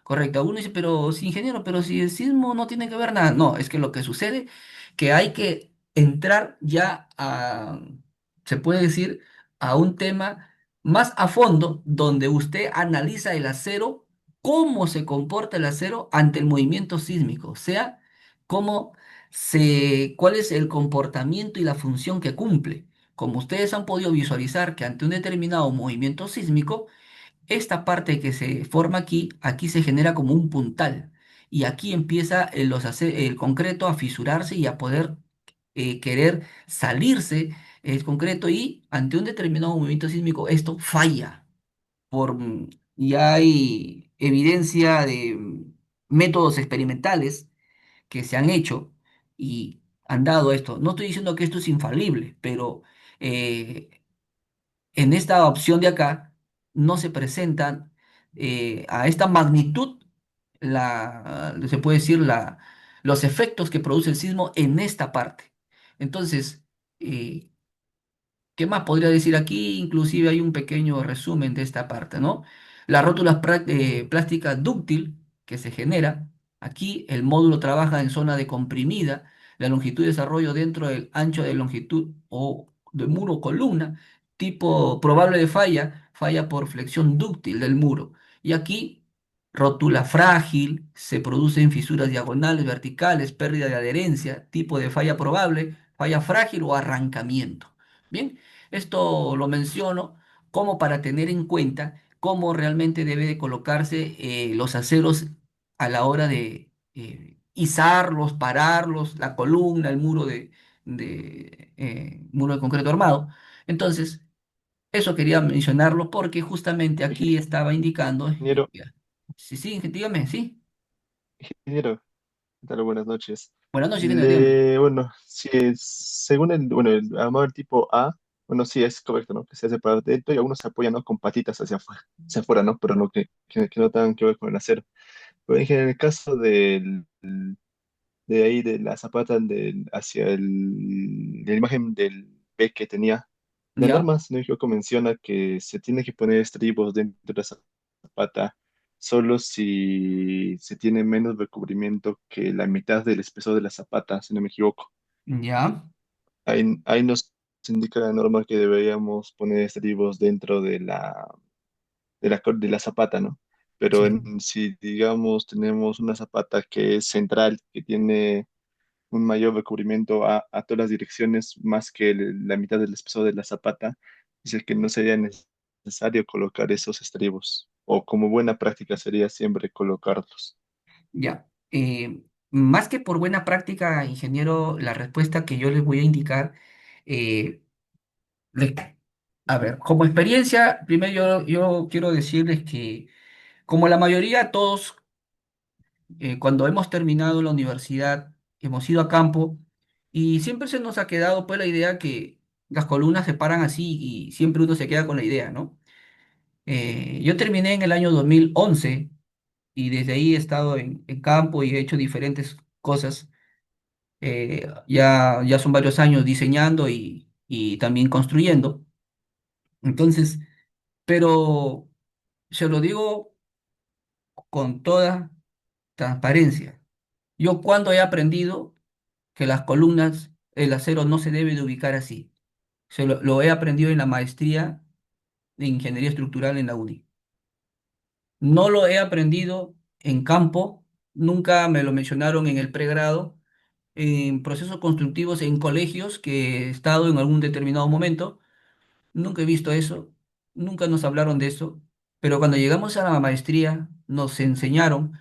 correcto. Uno dice, pero si ingeniero, pero si el sismo no tiene que ver nada. No, es que lo que sucede que hay que entrar ya se puede decir, a un tema más a fondo donde usted analiza el acero, cómo se comporta el acero ante el movimiento sísmico, o sea, cuál es el comportamiento y la función que cumple. Como ustedes han podido visualizar que ante un determinado movimiento sísmico, esta parte que se forma aquí se genera como un puntal. Y aquí empieza el concreto a fisurarse y a poder querer salirse el concreto y ante un determinado movimiento sísmico esto falla y hay evidencia de métodos experimentales que se han hecho y han dado esto. No estoy diciendo que esto es infalible, pero eh, en esta opción de acá no se presentan a esta magnitud se puede decir los efectos que produce el sismo en esta parte. Entonces, eh, ¿qué más podría decir aquí? Inclusive hay un pequeño resumen de esta parte, ¿no? La rótula plástica dúctil que se genera. Aquí el módulo trabaja en zona de comprimida. La longitud de desarrollo dentro del ancho de longitud o de muro columna. Tipo probable de falla, falla por flexión dúctil del muro. Y aquí rótula frágil, se producen fisuras diagonales, verticales, pérdida de adherencia, tipo de falla probable, falla frágil o arrancamiento. Bien. Esto lo menciono como para tener en cuenta cómo realmente debe de colocarse los aceros a la hora de izarlos, pararlos, la columna, el muro de concreto armado. Entonces, eso quería mencionarlo porque justamente aquí estaba indicando. Ingeniero, Sí, sí, dígame, sí. ingeniero, ¿qué tal? Buenas noches. Buenas noches, ingeniero, dígame. Bueno, si es, según el armador tipo A, bueno, sí es correcto, ¿no? Que se hace para dentro y algunos se apoyan, ¿no? Con patitas hacia afuera, ¿no? Pero no que no tengan que ver con el acero. Pero en el caso de ahí, de la zapata hacia de la imagen del B que tenía, la ¿Ya? norma, si no me equivoco, menciona que se tiene que poner estribos dentro de la zapata solo si se tiene menos recubrimiento que la mitad del espesor de la zapata, si no me equivoco. ¿Ya? Ahí nos indica la norma que deberíamos poner estribos dentro de la zapata, ¿no? Pero Sí. si, digamos, tenemos una zapata que es central, que tiene un mayor recubrimiento a todas las direcciones, más que la mitad del espesor de la zapata, dice que no sería necesario colocar esos estribos, o como buena práctica sería siempre colocarlos. Ya. Más que por buena práctica, ingeniero, la respuesta que yo les voy a indicar, eh, les- a ver, como experiencia, primero yo quiero decirles que, como la mayoría, todos, cuando hemos terminado la universidad, hemos ido a campo y siempre se nos ha quedado pues la idea que las columnas se paran así y siempre uno se queda con la idea, ¿no? Yo terminé en el año 2011 y desde ahí he estado en campo y he hecho diferentes cosas. Ya son varios años diseñando y también construyendo. Entonces, pero se lo digo con toda transparencia. Yo cuando he aprendido que las columnas, el acero no se debe de ubicar así. Lo he aprendido en la maestría de ingeniería estructural en la UNI. No lo he aprendido en campo, nunca me lo mencionaron en el pregrado en procesos constructivos en colegios que he estado en algún determinado momento. Nunca he visto eso, nunca nos hablaron de eso, pero cuando llegamos a la maestría nos enseñaron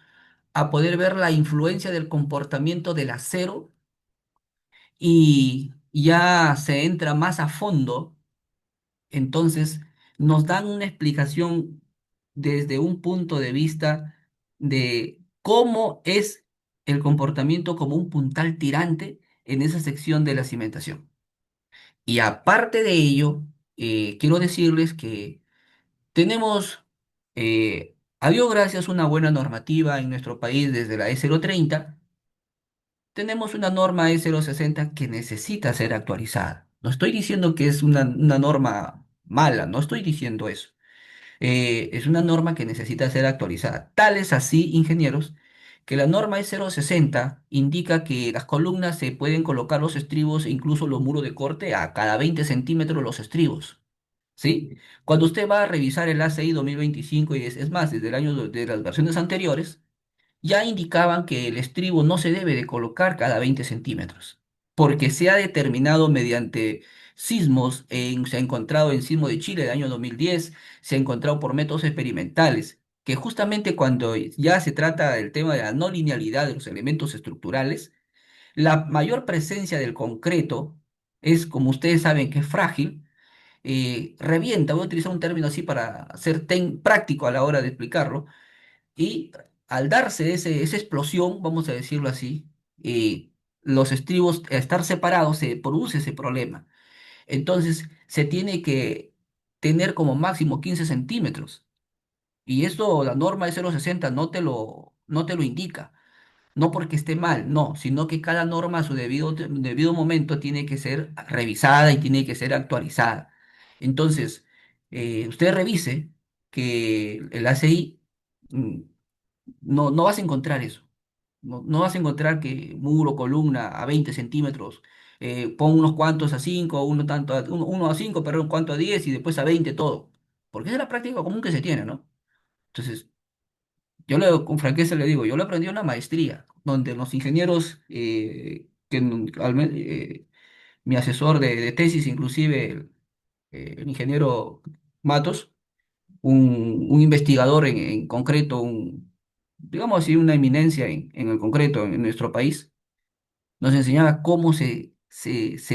a poder ver la influencia del comportamiento del acero y ya se entra más a fondo. Entonces, nos dan una explicación desde un punto de vista de cómo es el comportamiento como un puntal tirante en esa sección de la cimentación. Y aparte de ello, quiero decirles que tenemos, a Dios gracias, una buena normativa en nuestro país desde la E030. Tenemos una norma E060 que necesita ser actualizada. No estoy diciendo que es una norma mala, no estoy diciendo eso. Es una norma que necesita ser actualizada. Tal es así, ingenieros, que la norma E060 indica que las columnas se pueden colocar los estribos e incluso los muros de corte a cada 20 centímetros los estribos. ¿Sí? Cuando usted va a revisar el ACI 2025, y es más, desde el año de las versiones anteriores, ya indicaban que el estribo no se debe de colocar cada 20 centímetros, porque se ha determinado mediante sismos, se ha encontrado en sismo de Chile del año 2010, se ha encontrado por métodos experimentales, que justamente cuando ya se trata del tema de la no linealidad de los elementos estructurales, la mayor presencia del concreto es, como ustedes saben, que es frágil, revienta, voy a utilizar un término así para ser práctico a la hora de explicarlo, y al darse esa explosión, vamos a decirlo así, los estribos, al estar separados, se produce ese problema. Entonces, se tiene que tener como máximo 15 centímetros. Y eso la norma de 0,60 no te lo indica. No porque esté mal, no, sino que cada norma a su debido momento tiene que ser revisada y tiene que ser actualizada. Entonces, usted revise que el ACI, no vas a encontrar eso. No vas a encontrar que muro, columna a 20 centímetros, pon unos cuantos a 5 uno a 5, perdón, cuanto a 10 y después a 20 todo. Porque esa es la práctica común que se tiene, ¿no? Entonces, con franqueza le digo, yo lo aprendí en una maestría, donde los ingenieros, mi asesor de tesis, inclusive el ingeniero Matos, un investigador en concreto, digamos así, una eminencia en el concreto en nuestro país, nos enseñaba cómo se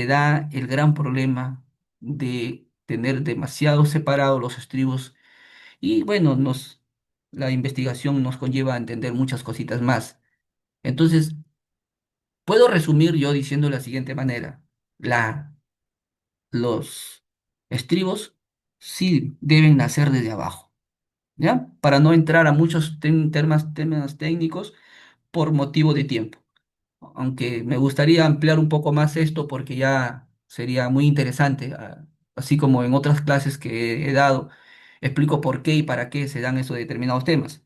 da el gran problema de tener demasiado separados los estribos y bueno, la investigación nos conlleva a entender muchas cositas más. Entonces, puedo resumir yo diciendo de la siguiente manera, los estribos sí deben nacer desde abajo. ¿Ya? Para no entrar a muchos temas técnicos por motivo de tiempo. Aunque me gustaría ampliar un poco más esto porque ya sería muy interesante, así como en otras clases que he dado, explico por qué y para qué se dan esos determinados temas.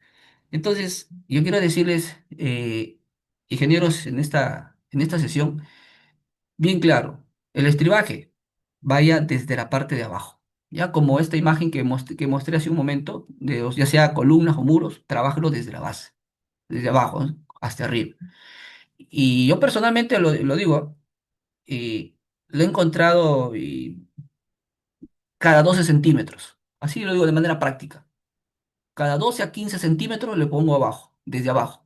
Entonces, yo quiero decirles, ingenieros, en esta sesión, bien claro, el estribaje vaya desde la parte de abajo. Ya como esta imagen que mostré hace un momento, ya sea columnas o muros, trabájalo desde la base, desde abajo, ¿no? Hasta arriba. Y yo personalmente lo digo, y lo he encontrado cada 12 centímetros. Así lo digo de manera práctica. Cada 12 a 15 centímetros le pongo abajo, desde abajo.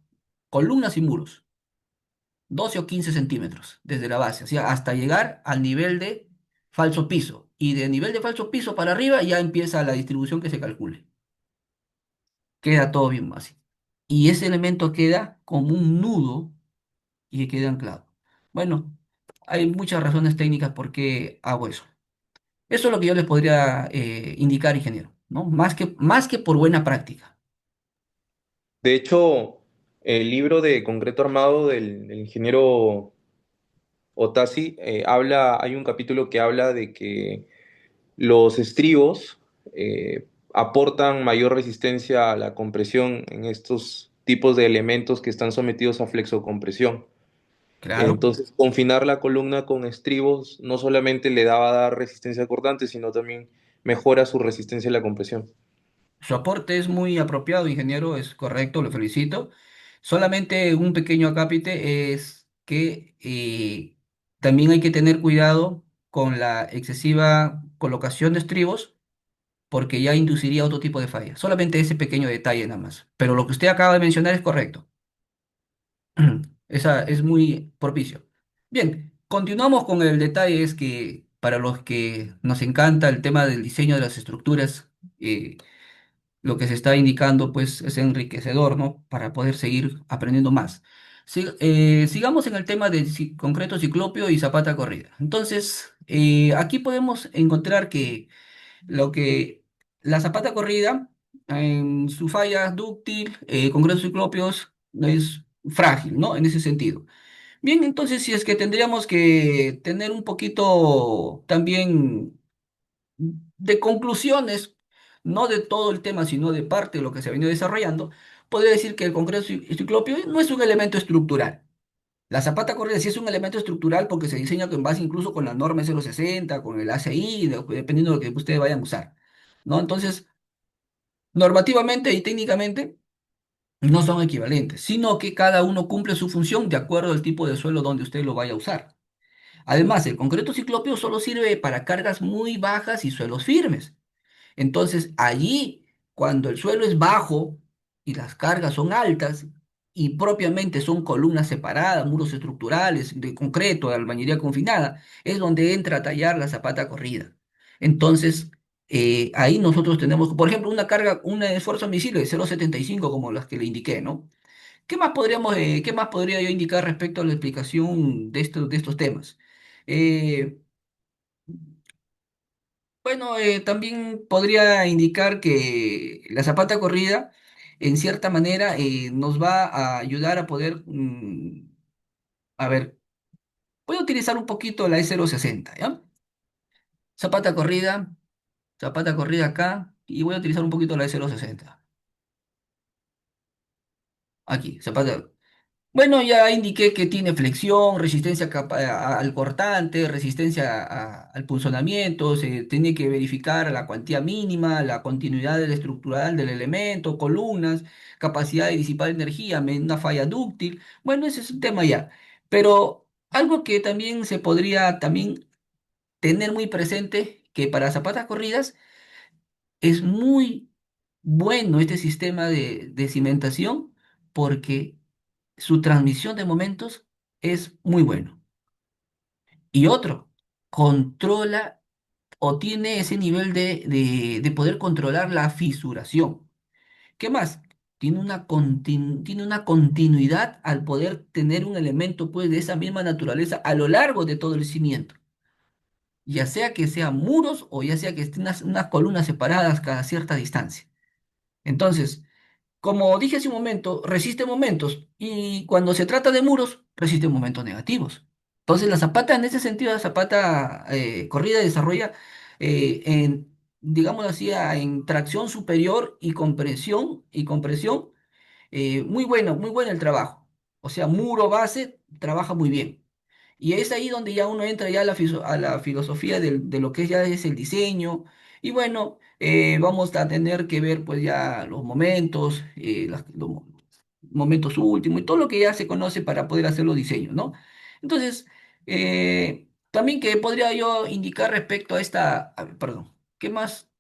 Columnas y muros. 12 o 15 centímetros desde la base, o sea, hasta llegar al nivel de falso piso. Y de nivel de falso piso para arriba ya empieza la distribución que se calcule. Queda todo bien básico. Y ese elemento queda como un nudo y queda anclado. Bueno, hay muchas razones técnicas por qué hago eso. Eso es lo que yo les podría indicar, ingeniero, ¿no? Más que por buena práctica. De hecho, el libro de concreto armado del ingeniero Otasi hay un capítulo que habla de que los estribos aportan mayor resistencia a la compresión en estos tipos de elementos que están sometidos a flexocompresión. Claro. Entonces, confinar la columna con estribos no solamente le va a dar resistencia cortante, sino también mejora su resistencia a la compresión. Su aporte es muy apropiado, ingeniero, es correcto, lo felicito. Solamente un pequeño acápite es que también hay que tener cuidado con la excesiva colocación de estribos porque ya induciría otro tipo de falla. Solamente ese pequeño detalle nada más. Pero lo que usted acaba de mencionar es correcto. Esa es muy propicio. Bien, continuamos con el detalle, es que para los que nos encanta el tema del diseño de las estructuras, eh, lo que se está indicando pues es enriquecedor, ¿no? Para poder seguir aprendiendo más. Sigamos en el tema del concreto ciclopio y zapata corrida. Entonces, aquí podemos encontrar que lo que la zapata corrida, en su falla dúctil, concretos ciclopios, es frágil, ¿no? En ese sentido. Bien, entonces si es que tendríamos que tener un poquito también de conclusiones, no de todo el tema, sino de parte de lo que se ha venido desarrollando, podría decir que el concreto ciclopio no es un elemento estructural. La zapata corrida sí es un elemento estructural porque se diseña en base incluso con la norma 060, con el ACI, dependiendo de lo que ustedes vayan a usar, ¿no? Entonces, normativamente y técnicamente no son equivalentes, sino que cada uno cumple su función de acuerdo al tipo de suelo donde usted lo vaya a usar. Además, el concreto ciclópeo solo sirve para cargas muy bajas y suelos firmes. Entonces, allí, cuando el suelo es bajo y las cargas son altas y propiamente son columnas separadas, muros estructurales de concreto, de albañilería confinada, es donde entra a tallar la zapata corrida. Entonces, ahí nosotros tenemos, por ejemplo, una carga, un esfuerzo misible de 0,75 como las que le indiqué, ¿no? ¿Qué más podría yo indicar respecto a la explicación de estos temas? Eh, bueno, también podría indicar que la zapata corrida, en cierta manera, nos va a ayudar a poder, a ver, voy a utilizar un poquito la E060, ¿ya? Zapata zapata corrida acá, y voy a utilizar un poquito la E060. Aquí, zapata. Bueno, ya indiqué que tiene flexión, resistencia al cortante, resistencia al punzonamiento, se tiene que verificar la cuantía mínima, la continuidad del estructural del elemento, columnas, capacidad de disipar energía, una falla dúctil. Bueno, ese es un tema ya. Pero algo que también se podría también tener muy presente, que para zapatas corridas es muy bueno este sistema de cimentación porque su transmisión de momentos es muy bueno. Y otro, controla o tiene ese nivel de poder controlar la fisuración. ¿Qué más? Tiene una continuidad al poder tener un elemento pues, de esa misma naturaleza a lo largo de todo el cimiento. Ya sea que sean muros o ya sea que estén unas columnas separadas cada cierta distancia. Entonces, como dije hace un momento, resiste momentos y cuando se trata de muros, resiste momentos negativos. Entonces, la zapata, en ese sentido, la zapata corrida desarrolla digamos así, en tracción superior y compresión, muy bueno el trabajo. O sea, muro base trabaja muy bien. Y es ahí donde ya uno entra ya a a la filosofía de lo que ya es el diseño. Y bueno, vamos a tener que ver pues ya los momentos, momentos últimos y todo lo que ya se conoce para poder hacer los diseños, ¿no? Entonces, también que podría yo indicar respecto a perdón, qué más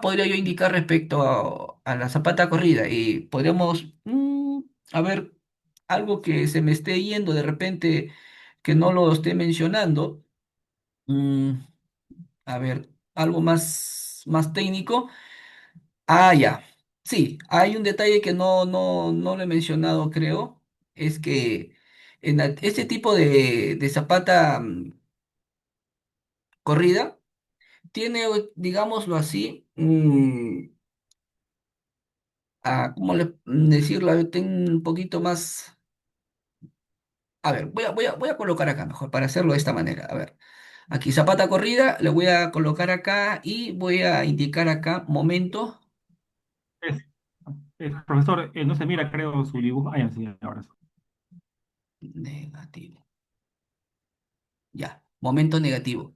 podría yo indicar respecto a la zapata corrida? Y podríamos, a ver, algo que se me esté yendo de repente, que no lo esté mencionando. mm, a ver, algo más técnico. Ah, ya. Sí, hay un detalle que no lo he mencionado, creo. Es que este tipo de zapata corrida tiene, digámoslo así, ¿cómo decirlo? A ver, tengo un poquito más. A ver, voy a colocar acá mejor para hacerlo de esta manera. A ver, aquí zapata corrida, le voy a colocar acá y voy a indicar acá momento Es, profesor, no se mira, creo, su dibujo. Ah, ya, sí, ahora sí. negativo. Ya, momento negativo.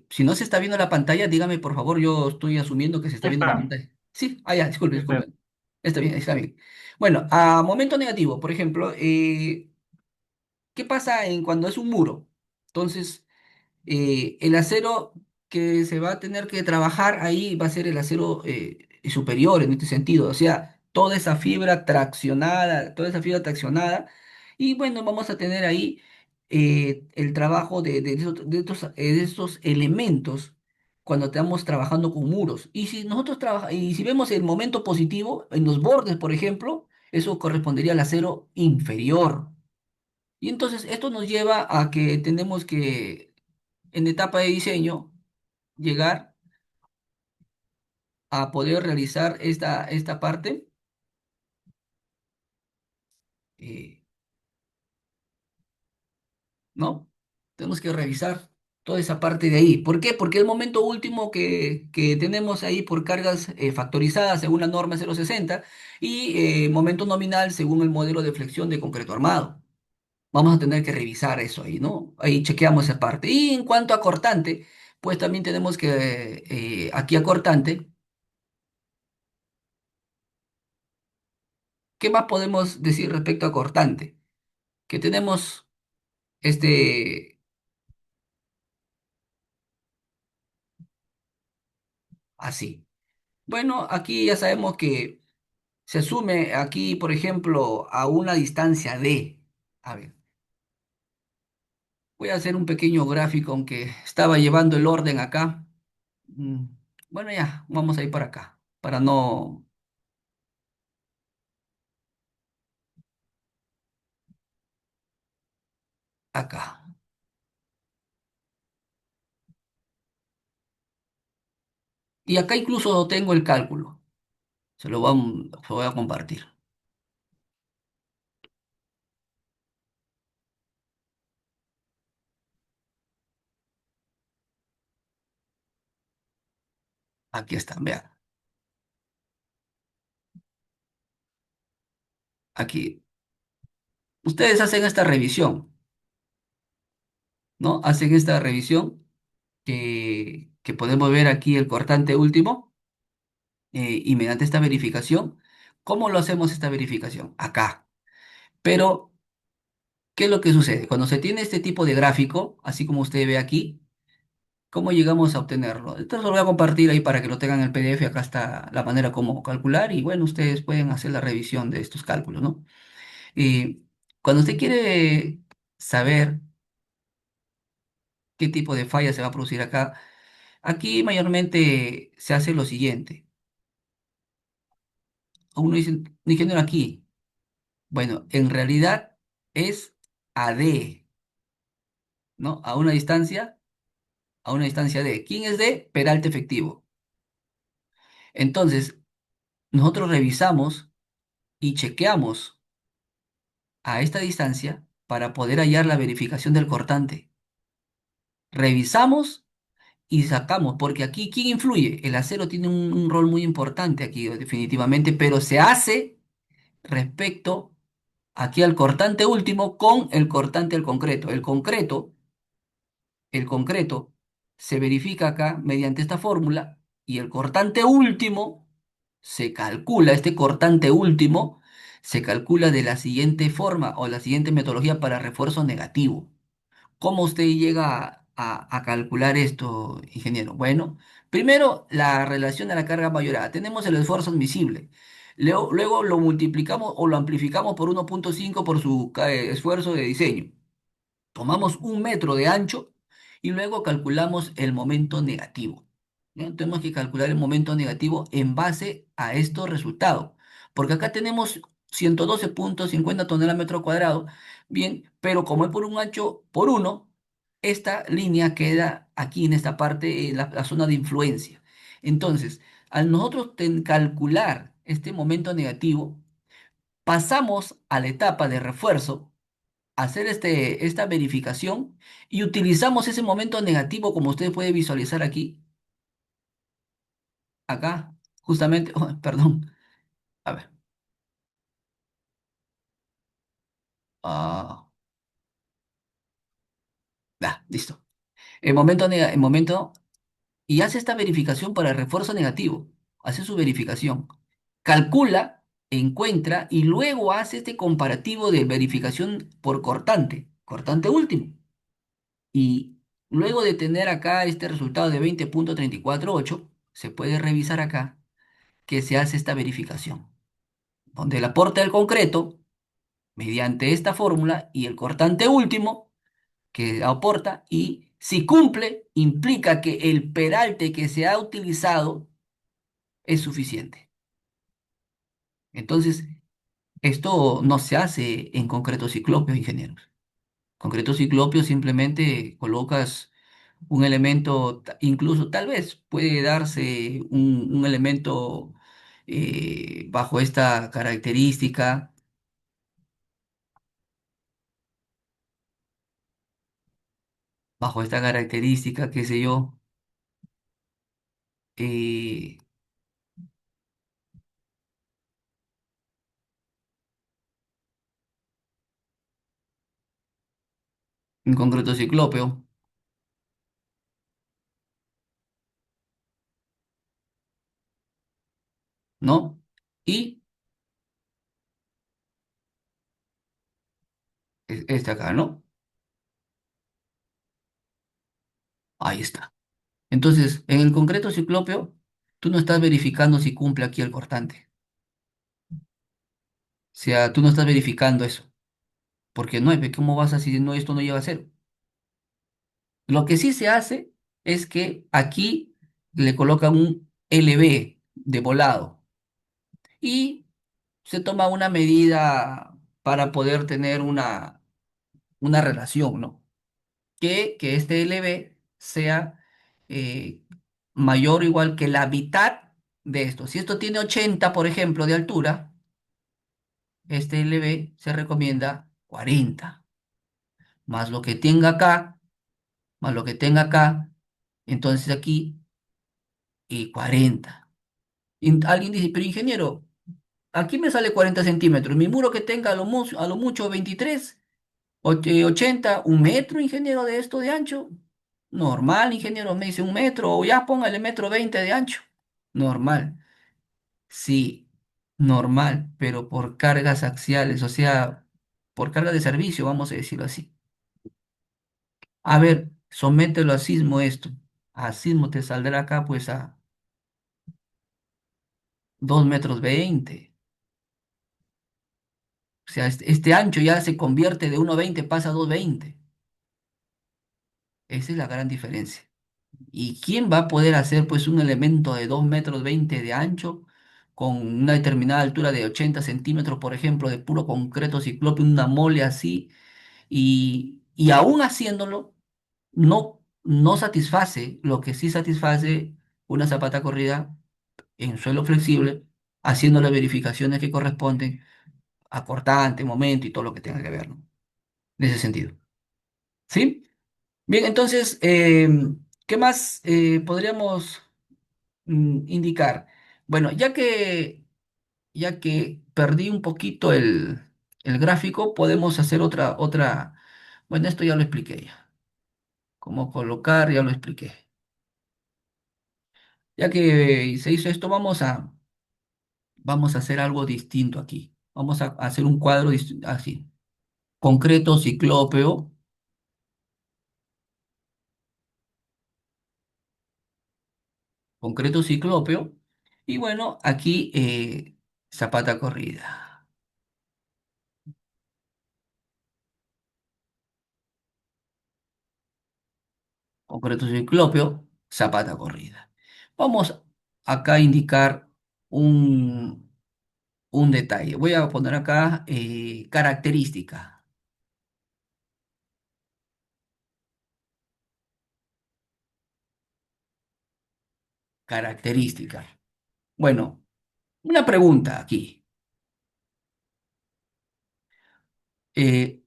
Si no se está viendo la pantalla, dígame por favor, yo estoy asumiendo que se está Ya viendo la está. pantalla. Sí, ah, ya, disculpe, Ya está. disculpe. Está bien, está bien. Bueno, a momento negativo, por ejemplo, ¿qué pasa en cuando es un muro? Entonces, el acero que se va a tener que trabajar ahí va a ser el acero superior en este sentido, o sea, toda esa fibra traccionada, y bueno, vamos a tener ahí el trabajo de estos elementos cuando estamos trabajando con muros. Y si vemos el momento positivo en los bordes, por ejemplo, eso correspondería al acero inferior. Y entonces esto nos lleva a que tenemos que en etapa de diseño llegar a poder realizar esta parte, eh, ¿no? Tenemos que revisar toda esa parte de ahí. ¿Por qué? Porque el momento último que tenemos ahí por cargas factorizadas según la norma 060 y momento nominal según el modelo de flexión de concreto armado. Vamos a tener que revisar eso ahí, ¿no? Ahí chequeamos esa parte. Y en cuanto a cortante, pues también tenemos que, aquí a cortante, ¿qué más podemos decir respecto a cortante? Que tenemos este, así. Bueno, aquí ya sabemos que se asume aquí, por ejemplo, a una distancia de, a ver, voy a hacer un pequeño gráfico, aunque estaba llevando el orden acá. Mm, Bueno, ya, vamos a ir para acá, para no, acá. Y acá incluso tengo el cálculo, se lo voy a compartir. Aquí está, vean, aquí. Ustedes hacen esta revisión, ¿no? Hacen esta revisión que podemos ver aquí el cortante último y mediante esta verificación, ¿cómo lo hacemos esta verificación? Acá. Pero, ¿qué es lo que sucede? Cuando se tiene este tipo de gráfico, así como usted ve aquí, ¿cómo llegamos a obtenerlo? Esto lo voy a compartir ahí para que lo tengan en el PDF. Acá está la manera como calcular y bueno, ustedes pueden hacer la revisión de estos cálculos, ¿no? Y cuando usted quiere saber qué tipo de falla se va a producir acá, aquí mayormente se hace lo siguiente. Uno dice, ingeniero, aquí. Bueno, en realidad es AD, ¿no? A una distancia D. ¿Quién es D? Peralte efectivo. Entonces, nosotros revisamos y chequeamos a esta distancia para poder hallar la verificación del cortante. Revisamos y sacamos, porque aquí, ¿quién influye? El acero tiene un rol muy importante aquí, definitivamente, pero se hace respecto aquí al cortante último con el cortante del concreto. El concreto se verifica acá mediante esta fórmula y el cortante último se calcula, este cortante último se calcula de la siguiente forma o la siguiente metodología para refuerzo negativo. ¿Cómo usted llega a calcular esto, ingeniero? Bueno, primero la relación a la carga mayorada. Tenemos el esfuerzo admisible. Luego lo multiplicamos o lo amplificamos por 1,5 por su esfuerzo de diseño. Tomamos 1 metro de ancho y luego calculamos el momento negativo. ¿Ya? Tenemos que calcular el momento negativo en base a estos resultados. Porque acá tenemos 112,50 toneladas metro cuadrado. Bien, pero como es por un ancho por uno, esta línea queda aquí en esta parte, en la zona de influencia. Entonces, al nosotros calcular este momento negativo, pasamos a la etapa de refuerzo hacer esta verificación y utilizamos ese momento negativo como usted puede visualizar aquí, acá, justamente, oh, perdón, a ver, ah, ya, listo. El momento, y hace esta verificación para el refuerzo negativo, hace su verificación, calcula, encuentra y luego hace este comparativo de verificación por cortante. cortante último. Y luego de tener acá este resultado de 20,348, se puede revisar acá que se hace esta verificación, donde el aporte del concreto, mediante esta fórmula, y el cortante último, que aporta, y si cumple, implica que el peralte que se ha utilizado es suficiente. Entonces, esto no se hace en concreto ciclópeos, ingenieros. Concreto ciclópeo simplemente colocas un elemento, incluso tal vez puede darse un elemento bajo esta característica, qué sé yo, eh, un concreto ciclópeo, ¿no? Y este acá, ¿no? Ahí está. Entonces, en el concreto ciclópeo, tú no estás verificando si cumple aquí el cortante. O sea, tú no estás verificando eso, porque no, ¿cómo vas a si no, esto no lleva a cero? Lo que sí se hace es que aquí le colocan un LB de volado y se toma una medida para poder tener una relación, ¿no? Que este LB sea eh, mayor o igual que la mitad de esto. Si esto tiene 80, por ejemplo, de altura, este LB se recomienda 40, más lo que tenga acá, más lo que tenga acá, entonces aquí y 40. Alguien dice, pero ingeniero, aquí me sale 40 centímetros, mi muro que tenga a lo mucho 23, 80, un metro, ingeniero, de esto de ancho. Normal, ingeniero, me dice un metro, o ya póngale metro 20 de ancho. Normal, sí, normal, pero por cargas axiales, o sea, por carga de servicio, vamos a decirlo así. A ver, somételo a sismo esto. A sismo te saldrá acá pues a 2,20 metros. O sea, este ancho ya se convierte de 1,20, pasa a 2,20. Esa es la gran diferencia. ¿Y quién va a poder hacer pues un elemento de 2,20 metros de ancho con una determinada altura de 80 centímetros, por ejemplo, de puro concreto ciclope, una mole así, y aún haciéndolo, no satisface lo que sí satisface una zapata corrida en suelo flexible, haciendo las verificaciones que corresponden a cortante, momento y todo lo que tenga que ver, ¿no? En ese sentido. ¿Sí? Bien, entonces, ¿qué más podríamos indicar? Bueno, ya que perdí un poquito el gráfico, podemos hacer otra. Bueno, esto ya lo expliqué ya. Cómo colocar, ya lo expliqué. Ya que se hizo esto, vamos a hacer algo distinto aquí. Vamos a hacer un cuadro así. Concreto ciclópeo, concreto ciclópeo. Y bueno, aquí zapata corrida. Concreto ciclópeo, zapata corrida. Vamos acá a indicar un, un detalle. Voy a poner acá característica. Característica. Bueno, una pregunta aquí. Eh,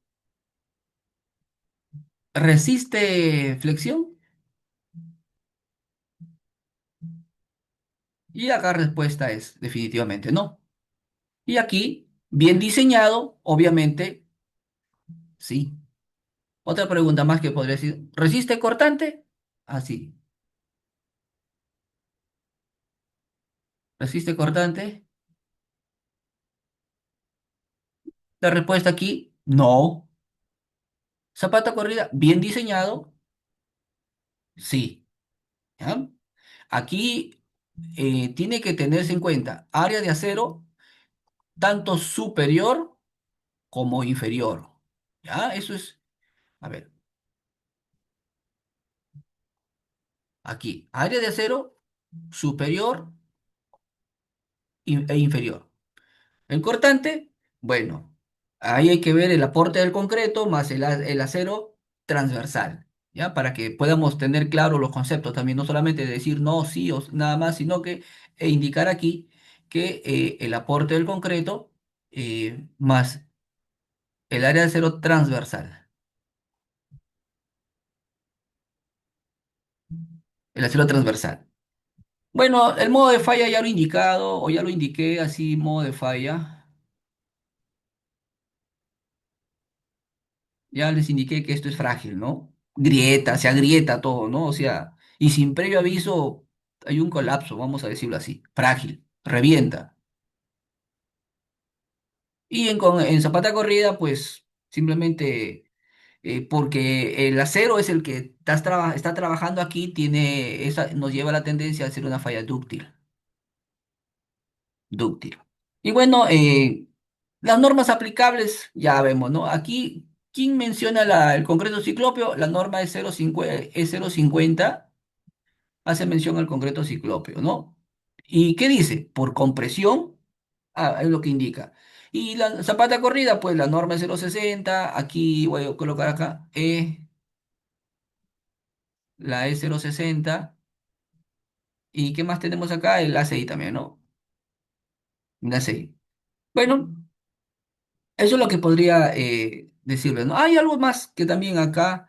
¿Resiste flexión? Y acá respuesta es definitivamente no. Y aquí, bien diseñado, obviamente, sí. Otra pregunta más que podría decir, ¿resiste cortante? Así. ¿Resiste cortante? La respuesta aquí, no. Zapata corrida, bien diseñado, sí. ¿Ya? Aquí tiene que tenerse en cuenta área de acero, tanto superior como inferior. ¿Ya? Eso es, a ver, aquí, área de acero, superior e inferior. El cortante, bueno, ahí hay que ver el aporte del concreto más el acero transversal, ¿ya? Para que podamos tener claro los conceptos también, no solamente decir no, sí o nada más, sino que indicar aquí que el aporte del concreto más el área de acero transversal, el acero transversal. Bueno, el modo de falla ya lo he indicado o ya lo indiqué así, modo de falla. Ya les indiqué que esto es frágil, ¿no? Grieta, se agrieta todo, ¿no? O sea, y sin previo aviso hay un colapso, vamos a decirlo así, frágil, revienta. Y en zapata corrida, pues simplemente porque el acero es el que está trabajando aquí, nos lleva a la tendencia a hacer una falla dúctil. Y bueno, las normas aplicables, ya vemos, ¿no? Aquí, ¿quién menciona el concreto ciclópeo? La norma es 0,50, hace mención al concreto ciclópeo, ¿no? ¿Y qué dice? Por compresión, es lo que indica. Y la zapata corrida, pues la norma es 0,60, aquí voy a colocar acá, la E 0,60, ¿y qué más tenemos acá? El ACI también, ¿no? El ACI. Bueno. Eso es lo que podría decirles, ¿no? Hay algo más que también acá,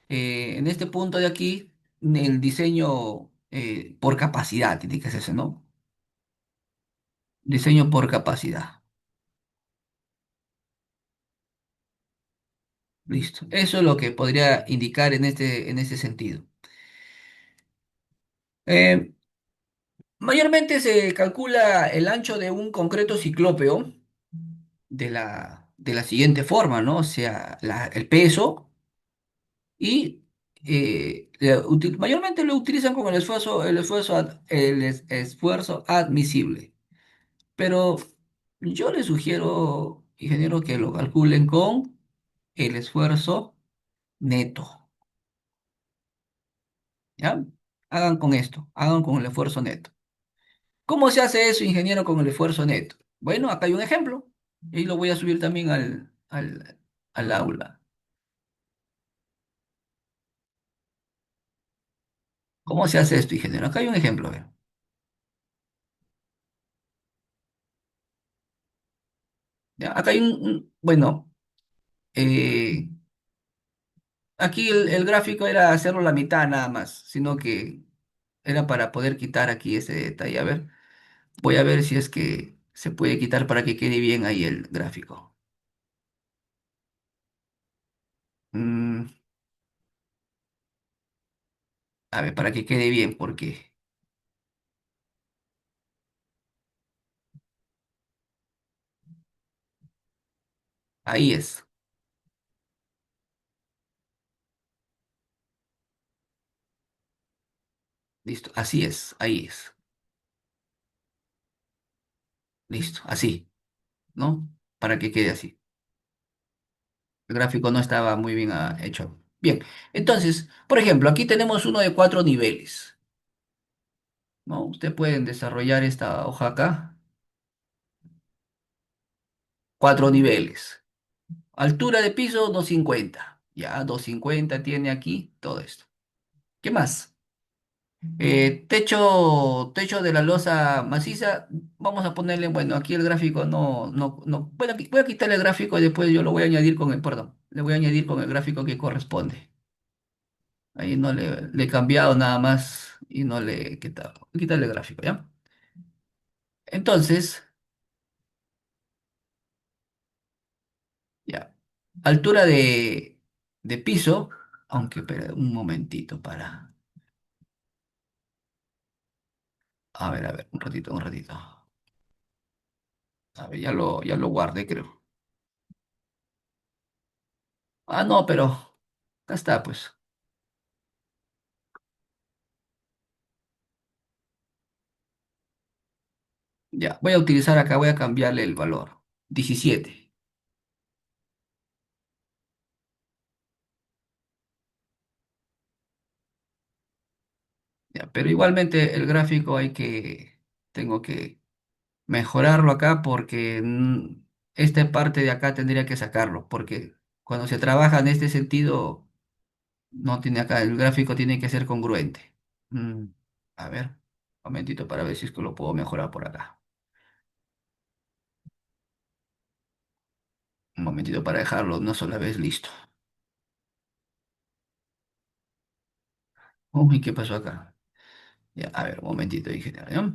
en este punto de aquí, el diseño por capacidad, tiene que hacerse, ¿no? Diseño por capacidad. Listo. Eso es lo que podría indicar en este sentido. Eh, Mayormente se calcula el ancho de un concreto ciclópeo de la siguiente forma, ¿no? O sea, el peso. Y mayormente lo utilizan como el esfuerzo admisible. Pero yo les sugiero, ingeniero, que lo calculen con el esfuerzo neto. ¿Ya? Hagan con esto, hagan con el esfuerzo neto. ¿Cómo se hace eso, ingeniero, con el esfuerzo neto? Bueno, acá hay un ejemplo. Y lo voy a subir también al aula. ¿Cómo se hace esto, ingeniero? Acá hay un ejemplo. Ve. ¿Ya? Acá hay bueno. eh, Aquí el gráfico era hacerlo la mitad nada más, sino que era para poder quitar aquí ese detalle. A ver, voy a ver si es que se puede quitar para que quede bien ahí el gráfico. Mm, a ver, para que quede bien, porque ahí es. Listo, así es, ahí es. Listo, así, ¿no? Para que quede así. El gráfico no estaba muy bien hecho. Bien, entonces, por ejemplo, aquí tenemos uno de 4 niveles, ¿no? Ustedes pueden desarrollar esta hoja acá. 4 niveles. Altura de piso 250. Ya, 250 tiene aquí todo esto. ¿Qué más? Techo de la losa maciza. Vamos a ponerle, bueno, aquí el gráfico no, no, no. Voy a quitarle el gráfico y después yo lo voy a añadir perdón, le voy a añadir con el gráfico que corresponde. Ahí no le he cambiado nada más y no le he quitado. Voy a quitarle el gráfico, ¿ya? Entonces, ya. Altura de piso, aunque, espera un momentito para. A ver, un ratito, un ratito. A ver, ya lo guardé, creo. Ah, no, pero acá está, pues. Ya, voy a utilizar acá, voy a cambiarle el valor. 17. Ya, pero igualmente el gráfico tengo que mejorarlo acá porque esta parte de acá tendría que sacarlo, porque cuando se trabaja en este sentido, no tiene acá, el gráfico tiene que ser congruente. Mm, a ver, un momentito para ver si es que lo puedo mejorar por acá. Un momentito para dejarlo una sola vez listo. Uy, ¿qué pasó acá? Ya, a ver, un momentito, ingeniero, ¿ya?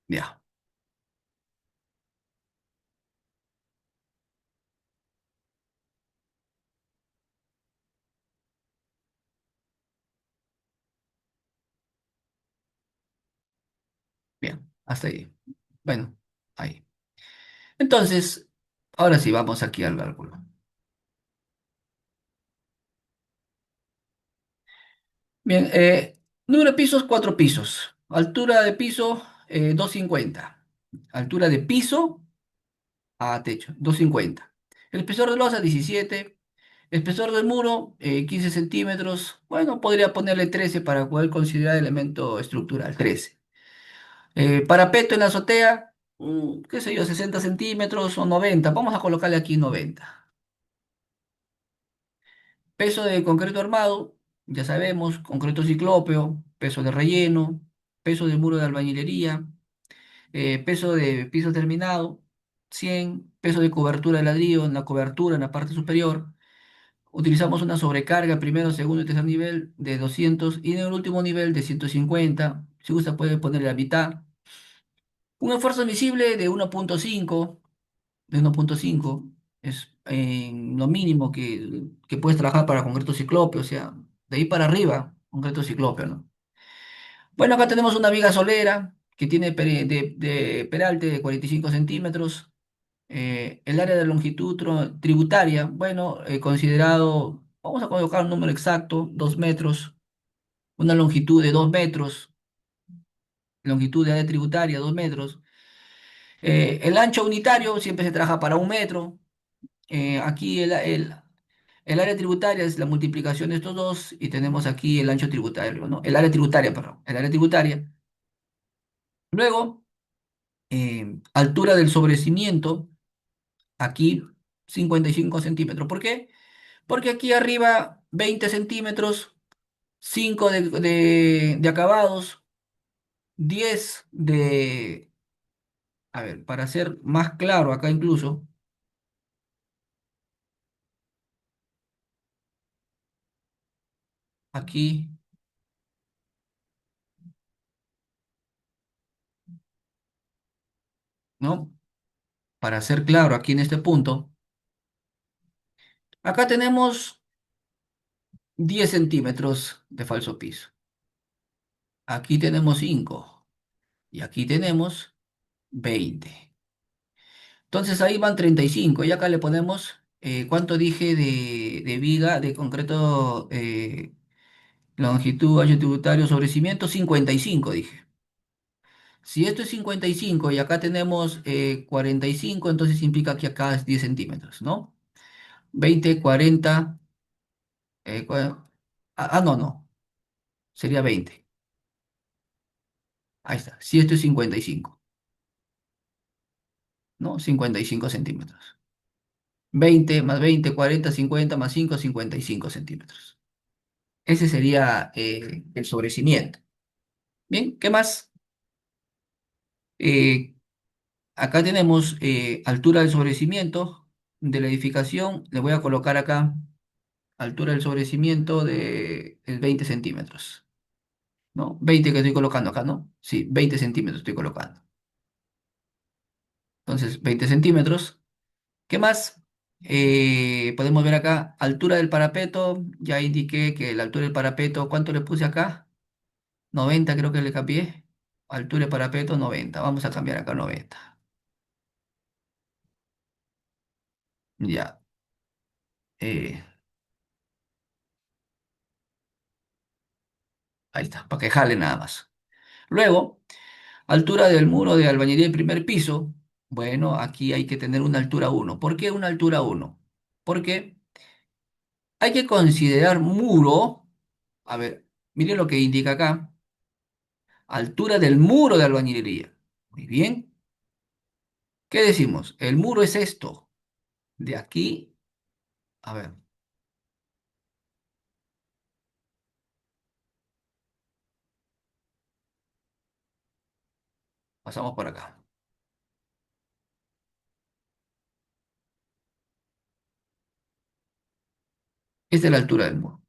Ya, bien, hasta ahí. Bueno, ahí. Entonces, ahora sí, vamos aquí al cálculo. Bien, número de pisos, 4 pisos. Altura de piso, 250. Altura de piso a techo, 250. El espesor de losa, 17. El espesor del muro, 15 centímetros. Bueno, podría ponerle 13 para poder considerar elemento estructural, 13. Parapeto en la azotea, qué sé yo, 60 centímetros o 90. Vamos a colocarle aquí 90. Peso de concreto armado, ya sabemos, concreto ciclópeo, peso de relleno, peso de muro de albañilería, peso de piso terminado, 100, peso de cobertura de ladrillo en la cobertura en la parte superior. Utilizamos una sobrecarga primero, segundo y tercer nivel de 200 y en el último nivel de 150. Si gusta puede ponerle la mitad. Un esfuerzo admisible de 1.5 es lo mínimo que puedes trabajar para concreto ciclópeo, o sea, de ahí para arriba, concreto ciclópeo, ¿no? Bueno, acá tenemos una viga solera que tiene de peralte de 45 centímetros. El área de longitud tributaria, bueno, considerado, vamos a colocar un número exacto, 2 metros, una longitud de 2 metros, longitud de área tributaria, 2 metros. El ancho unitario siempre se trabaja para 1 metro. Aquí el área tributaria es la multiplicación de estos dos y tenemos aquí el ancho tributario, ¿no? El área tributaria, perdón, el área tributaria. Luego, altura del sobrecimiento, aquí 55 centímetros. ¿Por qué? Porque aquí arriba 20 centímetros, 5 de acabados, 10 de... A ver, para ser más claro acá incluso, aquí, ¿no? Para ser claro aquí en este punto, acá tenemos 10 centímetros de falso piso. Aquí tenemos 5 y aquí tenemos 20. Entonces ahí van 35 y acá le ponemos, ¿cuánto dije de viga, de concreto, longitud, ancho tributario sobre cimiento? 55 dije. Si esto es 55 y acá tenemos 45, entonces implica que acá es 10 centímetros, ¿no? 20, 40, no, no, sería 20. Ahí está. Si esto es 55, ¿no? 55 centímetros. 20 más 20, 40, 50 más 5, 55 centímetros. Ese sería el sobrecimiento. Bien, ¿qué más? Eh, Acá tenemos altura del sobrecimiento de la edificación. Le voy a colocar acá altura del sobrecimiento de 20 centímetros, ¿no? 20 que estoy colocando acá, ¿no? Sí, 20 centímetros estoy colocando. Entonces, 20 centímetros. ¿Qué más? Podemos ver acá, altura del parapeto. Ya indiqué que la altura del parapeto, ¿cuánto le puse acá? 90 creo que le cambié. Altura del parapeto 90. Vamos a cambiar acá 90. Ya. eh, Ahí está, para que jale nada más. Luego, altura del muro de albañilería en primer piso. Bueno, aquí hay que tener una altura uno. ¿Por qué una altura uno? Porque hay que considerar muro. A ver, mire lo que indica acá. Altura del muro de albañilería. Muy bien. ¿Qué decimos? El muro es esto. De aquí, a ver, pasamos por acá. Esta es la altura del muro.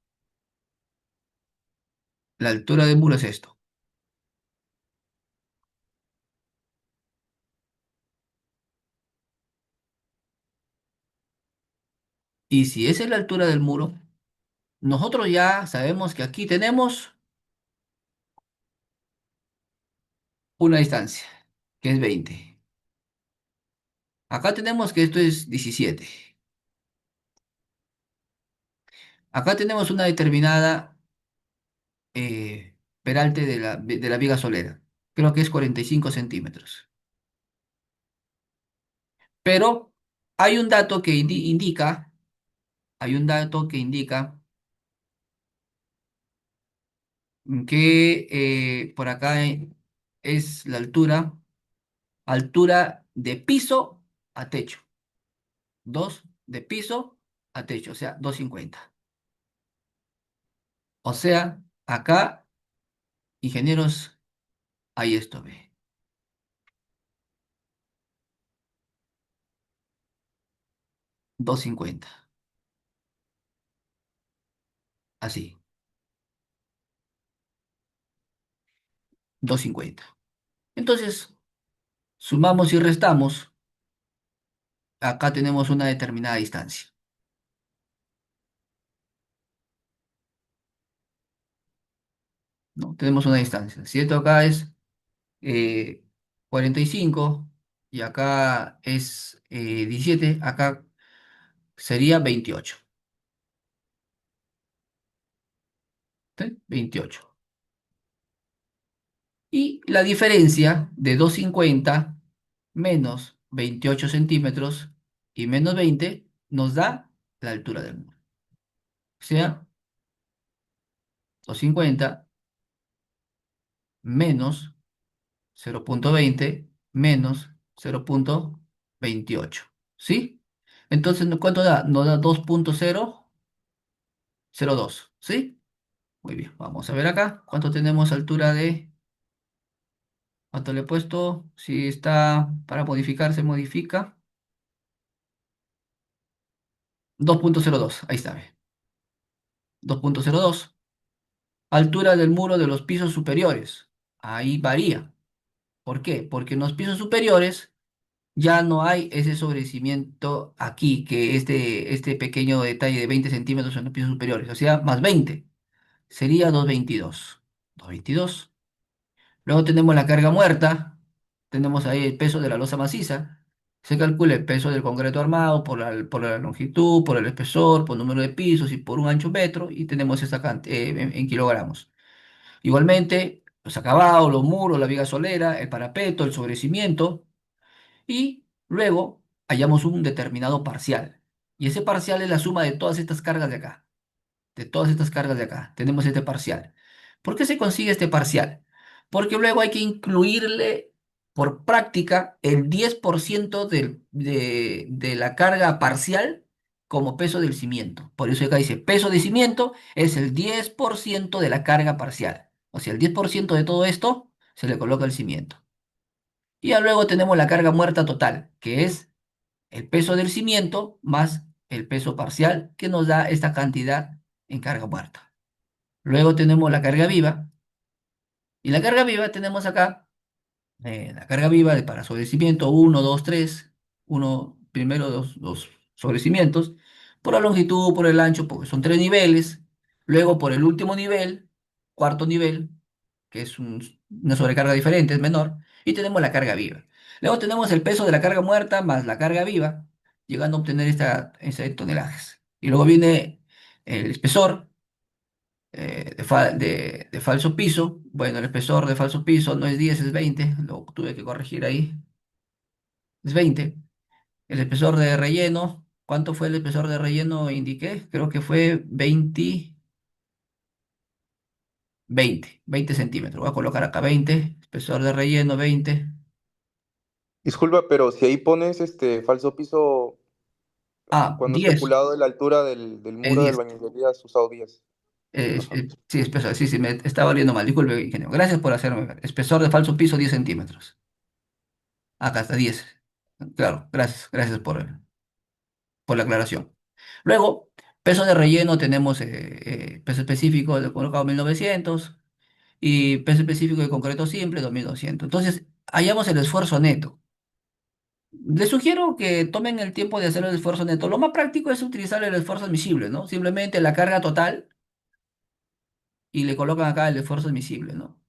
La altura del muro es esto. Y si esa es la altura del muro, nosotros ya sabemos que aquí tenemos una distancia, que es 20. Acá tenemos que esto es 17. Acá tenemos una determinada peralte de la viga solera. Creo que es 45 centímetros. Pero hay un dato que indica, hay un dato que indica que por acá es la altura de piso a techo. 2 de piso a techo, o sea, 250. O sea, acá, ingenieros, hay esto, ve. 250. Así, 250. Entonces, sumamos y restamos. Acá tenemos una determinada distancia, ¿no? Tenemos una distancia. Si esto acá es eh, 45 y acá es 17, acá sería 28. ¿Sí? 28. Y la diferencia de 250 menos 28 centímetros y menos 20 nos da la altura del muro. O sea, 250 menos 0,20 menos 0,28. ¿Sí? Entonces, ¿cuánto da? Nos da 2,002. ¿Sí? Muy bien. Vamos a ver acá. ¿Cuánto tenemos altura de... ¿Cuánto le he puesto? Si está para modificar, se modifica. 2,02. Ahí está. Ve. 2,02. Altura del muro de los pisos superiores. Ahí varía. ¿Por qué? Porque en los pisos superiores ya no hay ese sobrecimiento aquí, que este pequeño detalle de 20 centímetros en los pisos superiores, o sea, más 20, sería 222. 222. Luego tenemos la carga muerta, tenemos ahí el peso de la losa maciza, se calcula el peso del concreto armado por la longitud, por el espesor, por el número de pisos y por un ancho metro, y tenemos esa en kilogramos. Igualmente, los acabados, los muros, la viga solera, el parapeto, el sobrecimiento y luego hallamos un determinado parcial. Y ese parcial es la suma de todas estas cargas de acá. De todas estas cargas de acá. Tenemos este parcial. ¿Por qué se consigue este parcial? Porque luego hay que incluirle por práctica el 10% de la carga parcial como peso del cimiento. Por eso acá dice peso de cimiento es el 10% de la carga parcial. O sea, el 10% de todo esto se le coloca al cimiento. Y ya luego tenemos la carga muerta total, que es el peso del cimiento más el peso parcial, que nos da esta cantidad en carga muerta. Luego tenemos la carga viva, y la carga viva tenemos acá La carga viva para sobrecimiento uno, 2, 3. Uno, primero dos sobrecimientos. Por la longitud, por el ancho, porque son tres niveles. Luego por el último nivel, cuarto nivel, que es una sobrecarga diferente, es menor. Y tenemos la carga viva. Luego tenemos el peso de la carga muerta más la carga viva, llegando a obtener ese tonelajes. Y luego viene el espesor de falso piso. Bueno, el espesor de falso piso no es 10, es 20. Lo tuve que corregir ahí. Es 20. El espesor de relleno, ¿cuánto fue el espesor de relleno? Indiqué, creo que fue 20 centímetros. Voy a colocar acá 20. Espesor de relleno 20. Disculpa, pero si ahí pones este falso piso, Ah, cuando has 10. calculado la altura del Es muro del 10. baño has usado 10. Ajá. Sí, espesor. Sí, sí, me estaba oliendo mal. Disculpe, ingeniero. Gracias por hacerme ver. Espesor de falso piso 10 centímetros. Acá está 10. Claro, gracias. Gracias por la aclaración. Luego, peso de relleno tenemos peso específico de colocado 1900 y peso específico de concreto simple 2200. Entonces, hallamos el esfuerzo neto. Les sugiero que tomen el tiempo de hacer el esfuerzo neto. Lo más práctico es utilizar el esfuerzo admisible, ¿no? Simplemente la carga total y le colocan acá el esfuerzo admisible, ¿no?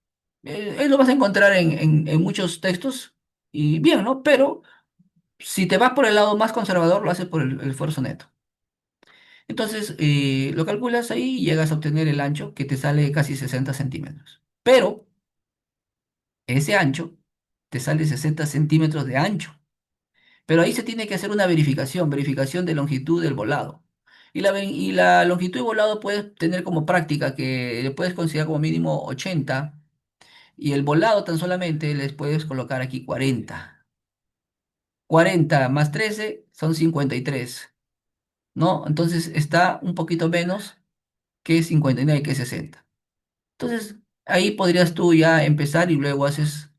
Lo vas a encontrar en muchos textos y bien, ¿no? Pero si te vas por el lado más conservador, lo haces por el esfuerzo neto. Entonces, lo calculas ahí y llegas a obtener el ancho que te sale casi 60 centímetros. Pero ese ancho te sale 60 centímetros de ancho. Pero ahí se tiene que hacer una verificación de longitud del volado. Y la longitud de volado puedes tener como práctica que le puedes considerar como mínimo 80 y el volado tan solamente les puedes colocar aquí 40. 40 más 13 son 53, ¿no? Entonces está un poquito menos que 59, que es 60. Entonces, ahí podrías tú ya empezar y luego haces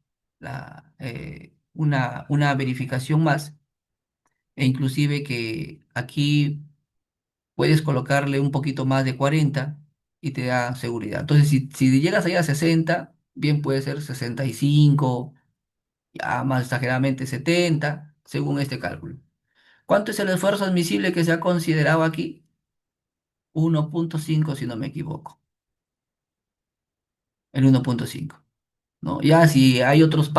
una verificación más, e inclusive que aquí puedes colocarle un poquito más de 40 y te da seguridad. Entonces, si llegas allá a 60, bien puede ser 65, ya más exageradamente 70, según este cálculo. ¿Cuánto es el esfuerzo admisible que se ha considerado aquí? 1,5 si no me equivoco, el 1,5. ¿No? Ya si hay otros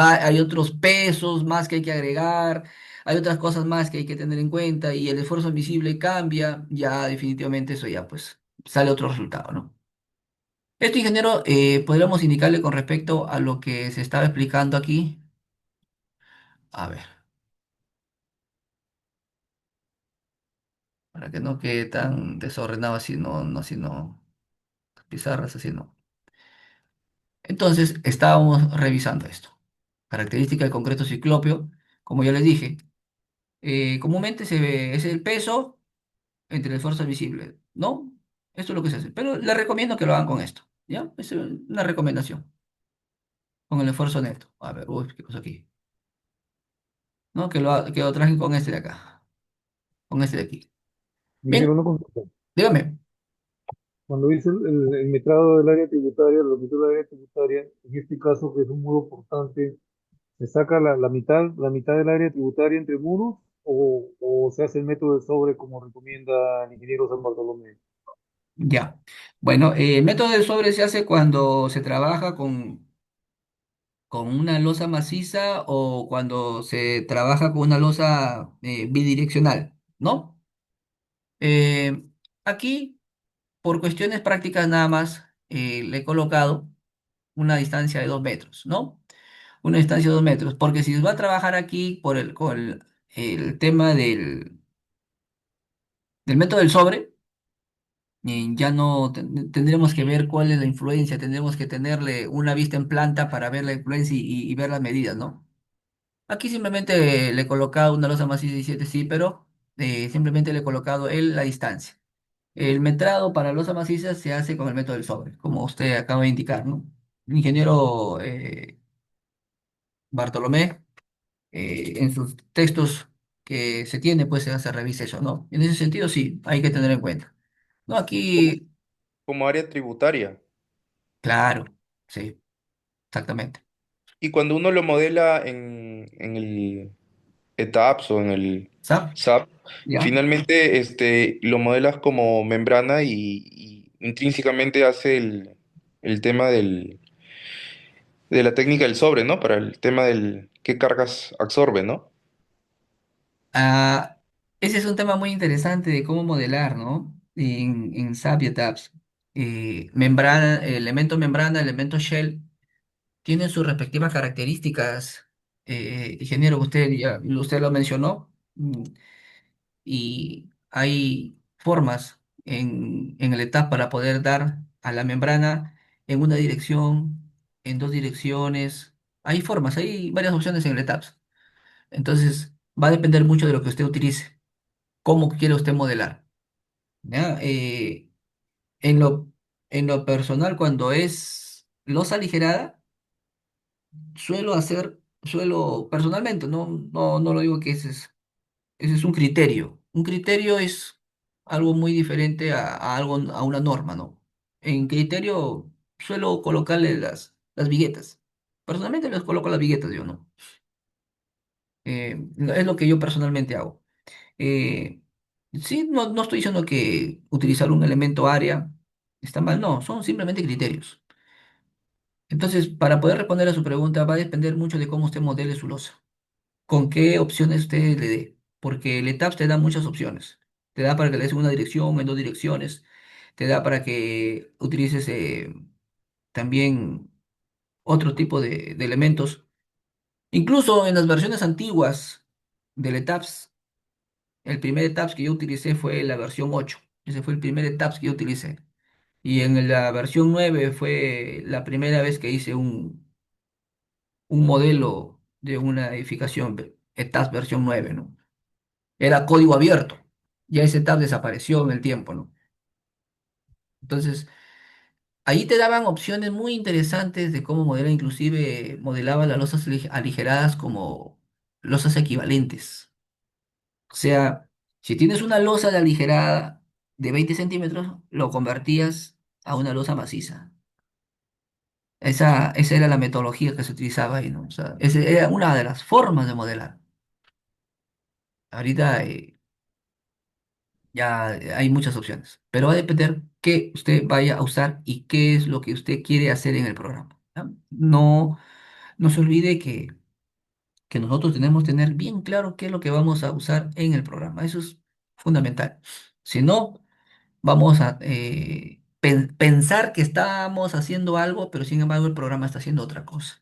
pesos más que hay que agregar, hay otras cosas más que hay que tener en cuenta y el esfuerzo visible cambia, ya definitivamente eso ya pues sale otro resultado, ¿no? Esto, ingeniero, podríamos indicarle con respecto a lo que se estaba explicando aquí. A ver, para que no quede tan desordenado así, así no, pizarras así no. Entonces, estábamos revisando esto. Característica del concreto ciclópeo, como ya les dije, comúnmente es el peso entre el esfuerzo visible, ¿no? Esto es lo que se hace. Pero les recomiendo que lo hagan con esto, ¿ya? Es una recomendación, con el esfuerzo neto. A ver, uy, ¿qué pasó aquí? ¿No? Que lo trajen con este de acá, con este de aquí. Ingeniero, Bien, una consulta. dígame. Cuando dice el metrado del área tributaria, la longitud del área tributaria, en este caso que es un muro portante, ¿se saca la mitad del área tributaria entre muros o se hace el método de sobre como recomienda el ingeniero San Bartolomé? Ya. Bueno, el método de sobre se hace cuando se trabaja con una losa maciza o cuando se trabaja con una losa bidireccional, ¿no? Eh, Aquí, por cuestiones prácticas nada más, le he colocado una distancia de 2 metros, ¿no? Una distancia de 2 metros, porque si va a trabajar aquí con el tema del método del sobre, ya no tendremos que ver cuál es la influencia, tendremos que tenerle una vista en planta para ver la influencia y ver las medidas, ¿no? Aquí simplemente le he colocado una losa maciza 17, sí, pero simplemente le he colocado la distancia. El metrado para losa maciza se hace con el método del sobre, como usted acaba de indicar, ¿no? El ingeniero Bartolomé, en sus textos que se tiene, pues se revisa eso, ¿no? En ese sentido, sí, hay que tener en cuenta. No, Como, aquí, como área tributaria. claro, sí, exactamente. Y cuando uno lo modela en el ETAPS o en el ¿SAP? SAP, ¿Ya? finalmente lo modelas como membrana y intrínsecamente hace el tema de la técnica del sobre, ¿no? Para el tema del qué cargas absorbe, ¿no? Ah, ese es un tema muy interesante de cómo modelar, ¿no? En SAP y ETAPS. Membrana, elemento membrana, elemento shell, tienen sus respectivas características. Ingeniero, usted lo mencionó. Y hay formas en el ETAP para poder dar a la membrana en una dirección, en dos direcciones. Hay formas, hay varias opciones en el ETAP. Entonces, va a depender mucho de lo que usted utilice, cómo quiere usted modelar. ¿Ya? En en lo personal, cuando es losa aligerada, personalmente, no lo digo que ese es un criterio. Un criterio es algo muy diferente a una norma, ¿no? En criterio suelo colocarle las viguetas. Personalmente les coloco las viguetas, yo no. Es lo que yo personalmente hago. Eh, sí, no estoy diciendo que utilizar un elemento área está mal, no, son simplemente criterios. Entonces, para poder responder a su pregunta, va a depender mucho de cómo usted modele su losa. Con qué opciones usted le dé, porque el ETAPS te da muchas opciones. Te da para que le des en una dirección, en dos direcciones, te da para que utilices también otro tipo de elementos. Incluso en las versiones antiguas del ETAPS, el primer ETAPS que yo utilicé fue la versión 8. Ese fue el primer ETAPS que yo utilicé. Y en la versión 9 fue la primera vez que hice un modelo de una edificación, ETAPS versión 9, ¿no? Era código abierto. Ya ese tab desapareció en el tiempo, ¿no? Entonces, ahí te daban opciones muy interesantes de cómo modelar, inclusive modelaba las losas aligeradas como losas equivalentes. O sea, si tienes una losa de aligerada de 20 centímetros, lo convertías a una losa maciza. Esa era la metodología que se utilizaba ahí, ¿no? O sea, esa era una de las formas de modelar. Ahorita ya hay muchas opciones, pero va a depender qué usted vaya a usar y qué es lo que usted quiere hacer en el programa. ¿Ya? No se olvide que nosotros tenemos que tener bien claro qué es lo que vamos a usar en el programa. Eso es fundamental. Si no, vamos a pensar que estamos haciendo algo, pero sin embargo el programa está haciendo otra cosa.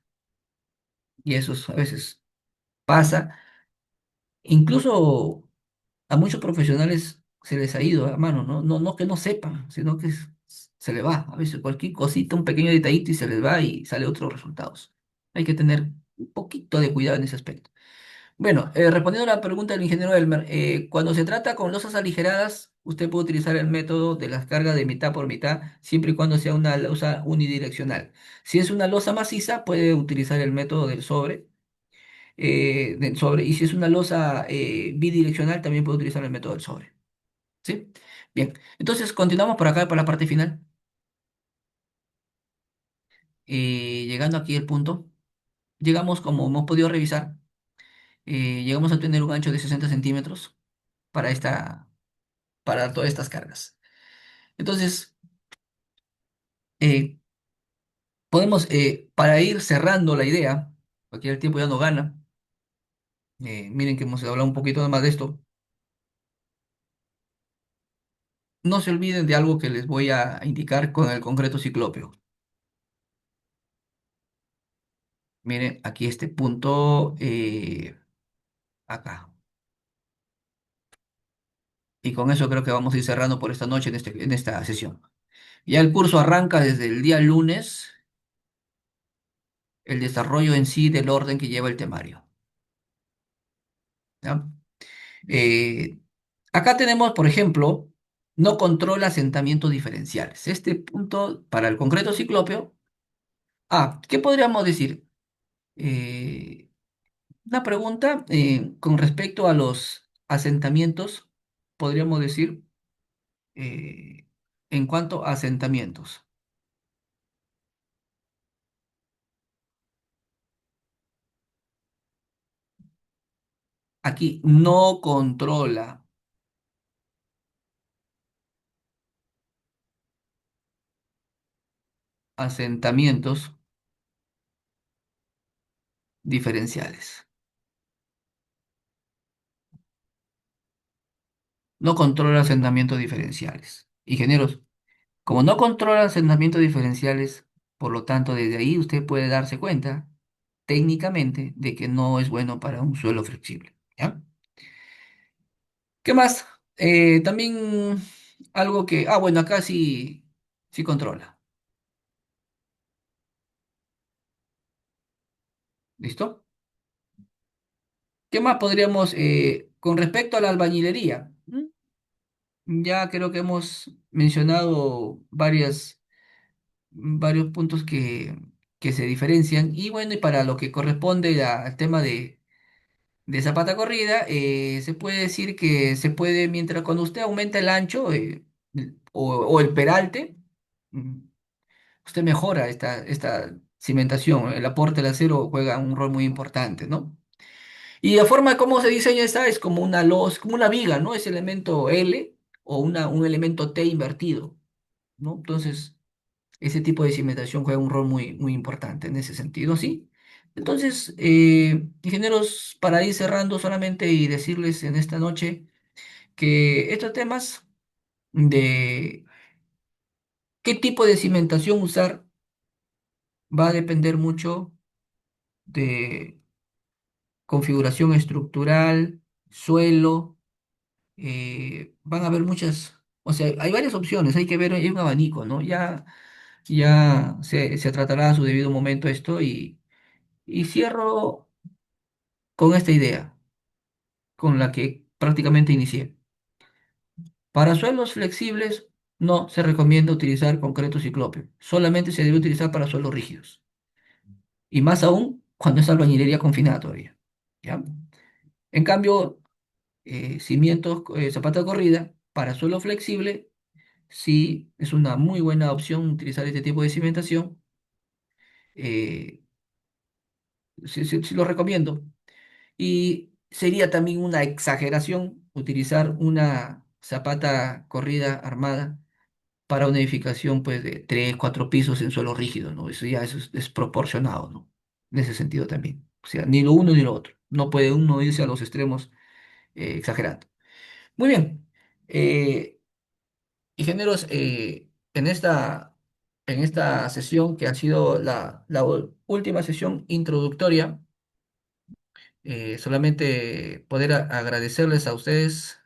Y a veces pasa. Incluso a muchos profesionales se les ha ido a mano, ¿no? No que no sepan, sino que se le va. A veces cualquier cosita, un pequeño detallito y se les va y sale otros resultados. Hay que tener un poquito de cuidado en ese aspecto. Bueno, respondiendo a la pregunta del ingeniero Elmer, cuando se trata con losas aligeradas, usted puede utilizar el método de las cargas de mitad por mitad, siempre y cuando sea una losa unidireccional. Si es una losa maciza, puede utilizar el método del sobre. Y si es una losa bidireccional, también puede utilizar el método del sobre. ¿Sí? Bien. Entonces, continuamos por acá, por la parte final. Llegando aquí al punto, llegamos, como hemos podido revisar, llegamos a tener un ancho de 60 centímetros para para todas estas cargas. Entonces, eh, podemos, para ir cerrando la idea, porque el tiempo ya no gana, miren que hemos hablado un poquito más de esto, no se olviden de algo que les voy a indicar con el concreto ciclópeo. Miren, aquí este punto, acá. Y con eso creo que vamos a ir cerrando por esta noche en esta sesión. Ya el curso arranca desde el día lunes, el desarrollo en sí del orden que lleva el temario. ¿Ya? Eh, Acá tenemos, por ejemplo, no controla asentamientos diferenciales. Este punto para el concreto ciclópeo. ¿Qué podríamos decir? Eh, una pregunta con respecto a los asentamientos, podríamos decir, eh, en cuanto a asentamientos. Aquí no controla asentamientos diferenciales. No controla asentamientos diferenciales. Ingenieros, como no controla asentamientos diferenciales, por lo tanto, desde ahí usted puede darse cuenta técnicamente de que no es bueno para un suelo flexible. ¿Ya? ¿Qué más? También algo que, bueno, acá sí, sí controla. ¿Listo? ¿Qué más podríamos, con respecto a la albañilería? Ya creo que hemos mencionado varios puntos que se diferencian. Y bueno, y para lo que corresponde al tema de zapata corrida, se puede decir que se puede, mientras cuando usted aumenta el ancho o el peralte, mm, usted mejora esta cimentación. El aporte del acero juega un rol muy importante, ¿no? Y la forma de cómo se diseña esta es como una luz, como una viga, ¿no? Ese elemento L o un elemento T invertido, ¿no? Entonces, ese tipo de cimentación juega un rol muy, muy importante en ese sentido, ¿sí? Entonces, ingenieros, para ir cerrando solamente y decirles en esta noche que estos temas de qué tipo de cimentación usar va a depender mucho de configuración estructural, suelo, van a haber muchas, o sea, hay varias opciones, hay que ver, hay un abanico, ¿no? Ya se tratará a su debido momento esto y cierro con esta idea, con la que prácticamente inicié. Para suelos flexibles no se recomienda utilizar concreto ciclópeo, solamente se debe utilizar para suelos rígidos, y más aún cuando es albañilería confinada todavía, ¿ya? En cambio, cimientos, zapata corrida, para suelo flexible, sí es una muy buena opción utilizar este tipo de cimentación. eh, sí lo recomiendo. Y sería también una exageración utilizar una zapata corrida armada para una edificación pues de 3, 4 pisos en suelo rígido, ¿no? Eso ya es desproporcionado, ¿no? En ese sentido también. O sea, ni lo uno ni lo otro. No puede uno irse a los extremos exagerando. Muy bien. Ingenieros, en esta sesión que ha sido la última sesión introductoria, solamente poder agradecerles a ustedes,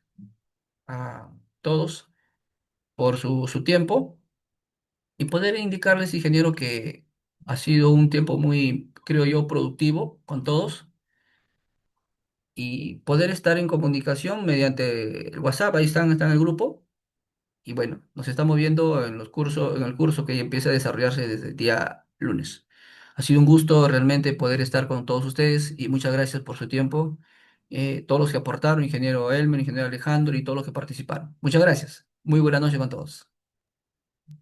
a todos, por su tiempo y poder indicarles, ingeniero, que ha sido un tiempo muy, creo yo, productivo con todos y poder estar en comunicación mediante el WhatsApp, ahí está en el grupo. Y bueno, nos estamos viendo en el curso que ya empieza a desarrollarse desde el día lunes. Ha sido un gusto realmente poder estar con todos ustedes y muchas gracias por su tiempo. Todos los que aportaron, ingeniero Elmer, ingeniero Alejandro y todos los que participaron. Muchas gracias. Muy buena noche con todos.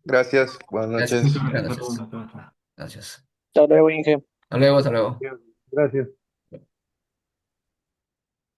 Gracias, buenas Gracias. noches. Muchas Buenas gracias a todos. noches. Hasta luego. Gracias. Hasta luego, Inge. Hasta luego, hasta luego. Gracias.